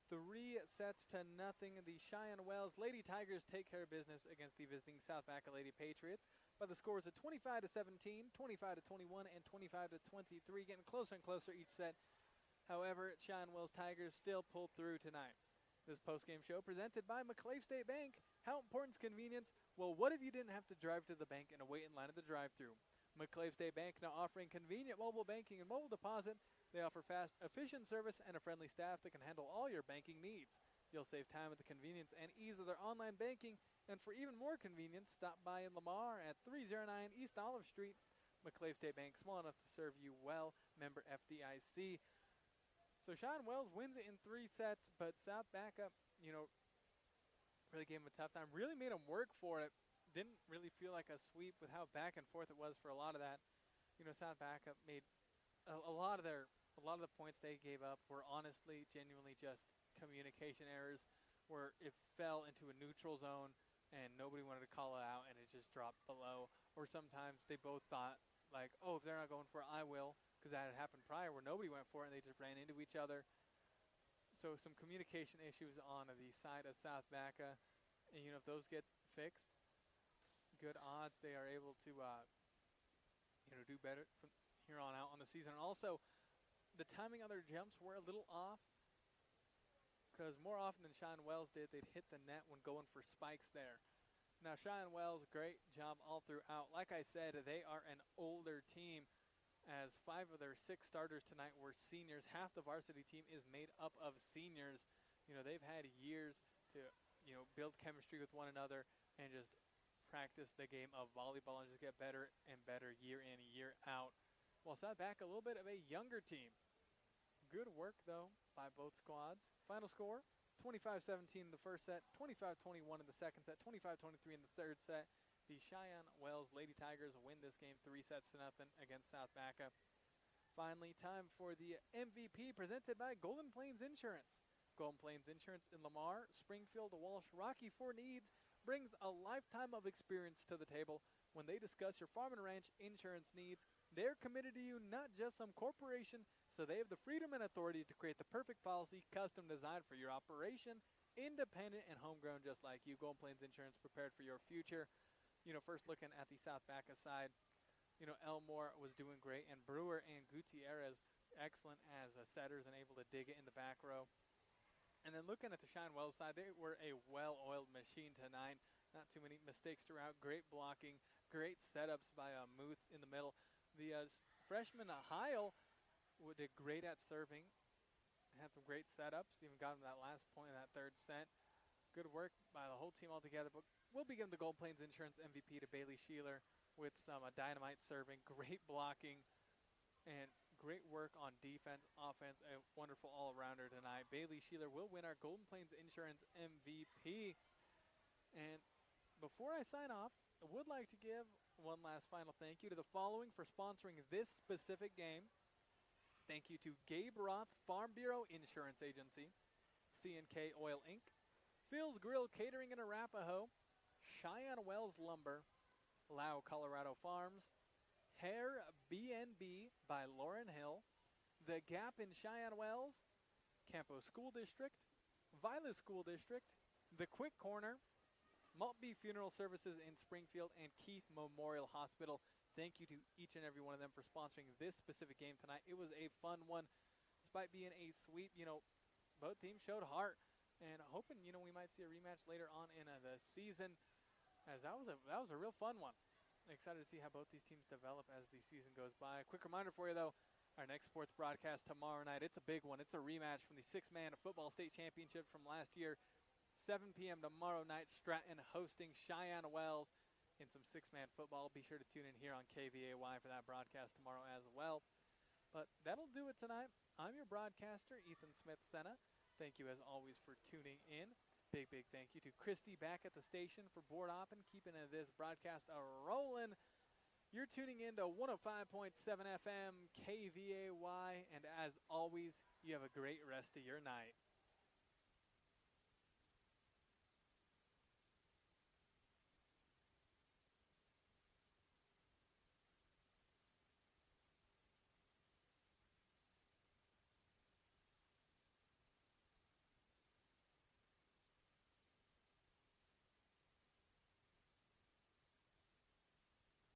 3-0. The Cheyenne Wells Lady Tigers take care of business against the visiting South Baca Lady Patriots by the scores of 25-17, 25-21, and 25-23, getting closer and closer each set. However, Cheyenne Wells Tigers still pulled through tonight. This post-game show presented by McClave State Bank. How important is convenience? Well, what if you didn't have to drive to the bank and wait in line at the drive-thru? McClave State Bank now offering convenient mobile banking and mobile deposit. They offer fast, efficient service and a friendly staff that can handle all your banking needs. You'll save time with the convenience and ease of their online banking. And for even more convenience, stop by in Lamar at 309 East Olive Street. McClave State Bank, small enough to serve you well. Member FDIC. So Cheyenne Wells wins it in 3 sets, but South Baca, really gave him a tough time. Really made him work for it. Didn't really feel like a sweep with how back and forth it was for a lot of that. South Baca made a lot of the points they gave up were honestly, genuinely just communication errors, where it fell into a neutral zone and nobody wanted to call it out and it just dropped below. Or sometimes they both thought, like, oh, if they're not going for it, I will. Because that had happened prior where nobody went for it and they just ran into each other. So some communication issues on the side of South Baca. And, if those get fixed, good odds they are able to, do better from here on out on the season. And also, the timing of their jumps were a little off. Because more often than Cheyenne Wells did, they'd hit the net when going for spikes there. Now, Cheyenne Wells, great job all throughout. Like I said, they are an older team, as 5 of their 6 starters tonight were seniors. Half the varsity team is made up of seniors. They've had years to, build chemistry with one another and just practice the game of volleyball and just get better and better year in, year out. While South Baca, a little bit of a younger team. Good work, though, by both squads. Final score, 25-17 in the first set, 25-21 in the second set, 25-23 in the third set. The Cheyenne Wells Lady Tigers win this game 3-0 against South Baca. Finally, time for the MVP presented by Golden Plains Insurance. Golden Plains Insurance in Lamar, Springfield, Walsh, Rocky Ford Needs brings a lifetime of experience to the table. When they discuss your farm and ranch insurance needs, they're committed to you, not just some corporation, so they have the freedom and authority to create the perfect policy custom designed for your operation, independent and homegrown just like you. Golden Plains Insurance, prepared for your future. First looking at the South Baca side, Elmore was doing great, and Brewer and Gutierrez excellent as setters and able to dig it in the back row. And then looking at the Cheyenne Wells side, they were a well-oiled machine tonight. Not too many mistakes throughout. Great blocking, great setups by Muth in the middle. The freshman Heil did great at serving. Had some great setups. Even got him that last point in that third set. Good work by the whole team altogether. But we'll begin the Gold Plains Insurance MVP to Bailey Sheeler with some dynamite serving, great blocking, and great work on defense, offense, a wonderful all-arounder tonight. Bailey Sheeler will win our Golden Plains Insurance MVP. And before I sign off, I would like to give one last final thank you to the following for sponsoring this specific game. Thank you to Gabe Roth Farm Bureau Insurance Agency, C&K Oil Inc., Phil's Grill Catering in Arapahoe, Cheyenne Wells Lumber, Lau Colorado Farms, Hair BNB by Lauren Hill, The Gap in Cheyenne Wells, Campo School District, Viola School District, The Quick Corner, Maltby Funeral Services in Springfield, and Keith Memorial Hospital. Thank you to each and every one of them for sponsoring this specific game tonight. It was a fun one. Despite being a sweep, both teams showed heart. And hoping, we might see a rematch later on in the season, as that was a real fun one. Excited to see how both these teams develop as the season goes by. A quick reminder for you, though, our next sports broadcast tomorrow night, it's a big one. It's a rematch from the 6-man football state championship from last year. 7 p.m. tomorrow night, Stratton hosting Cheyenne Wells in some 6-man football. Be sure to tune in here on KVAY for that broadcast tomorrow as well. But that'll do it tonight. I'm your broadcaster, Ethan Smith-Senna. Thank you, as always, for tuning in. Big thank you to Christy back at the station for board op and keeping this broadcast rolling. You're tuning in to 105.7 FM KVAY, and as always, you have a great rest of your night.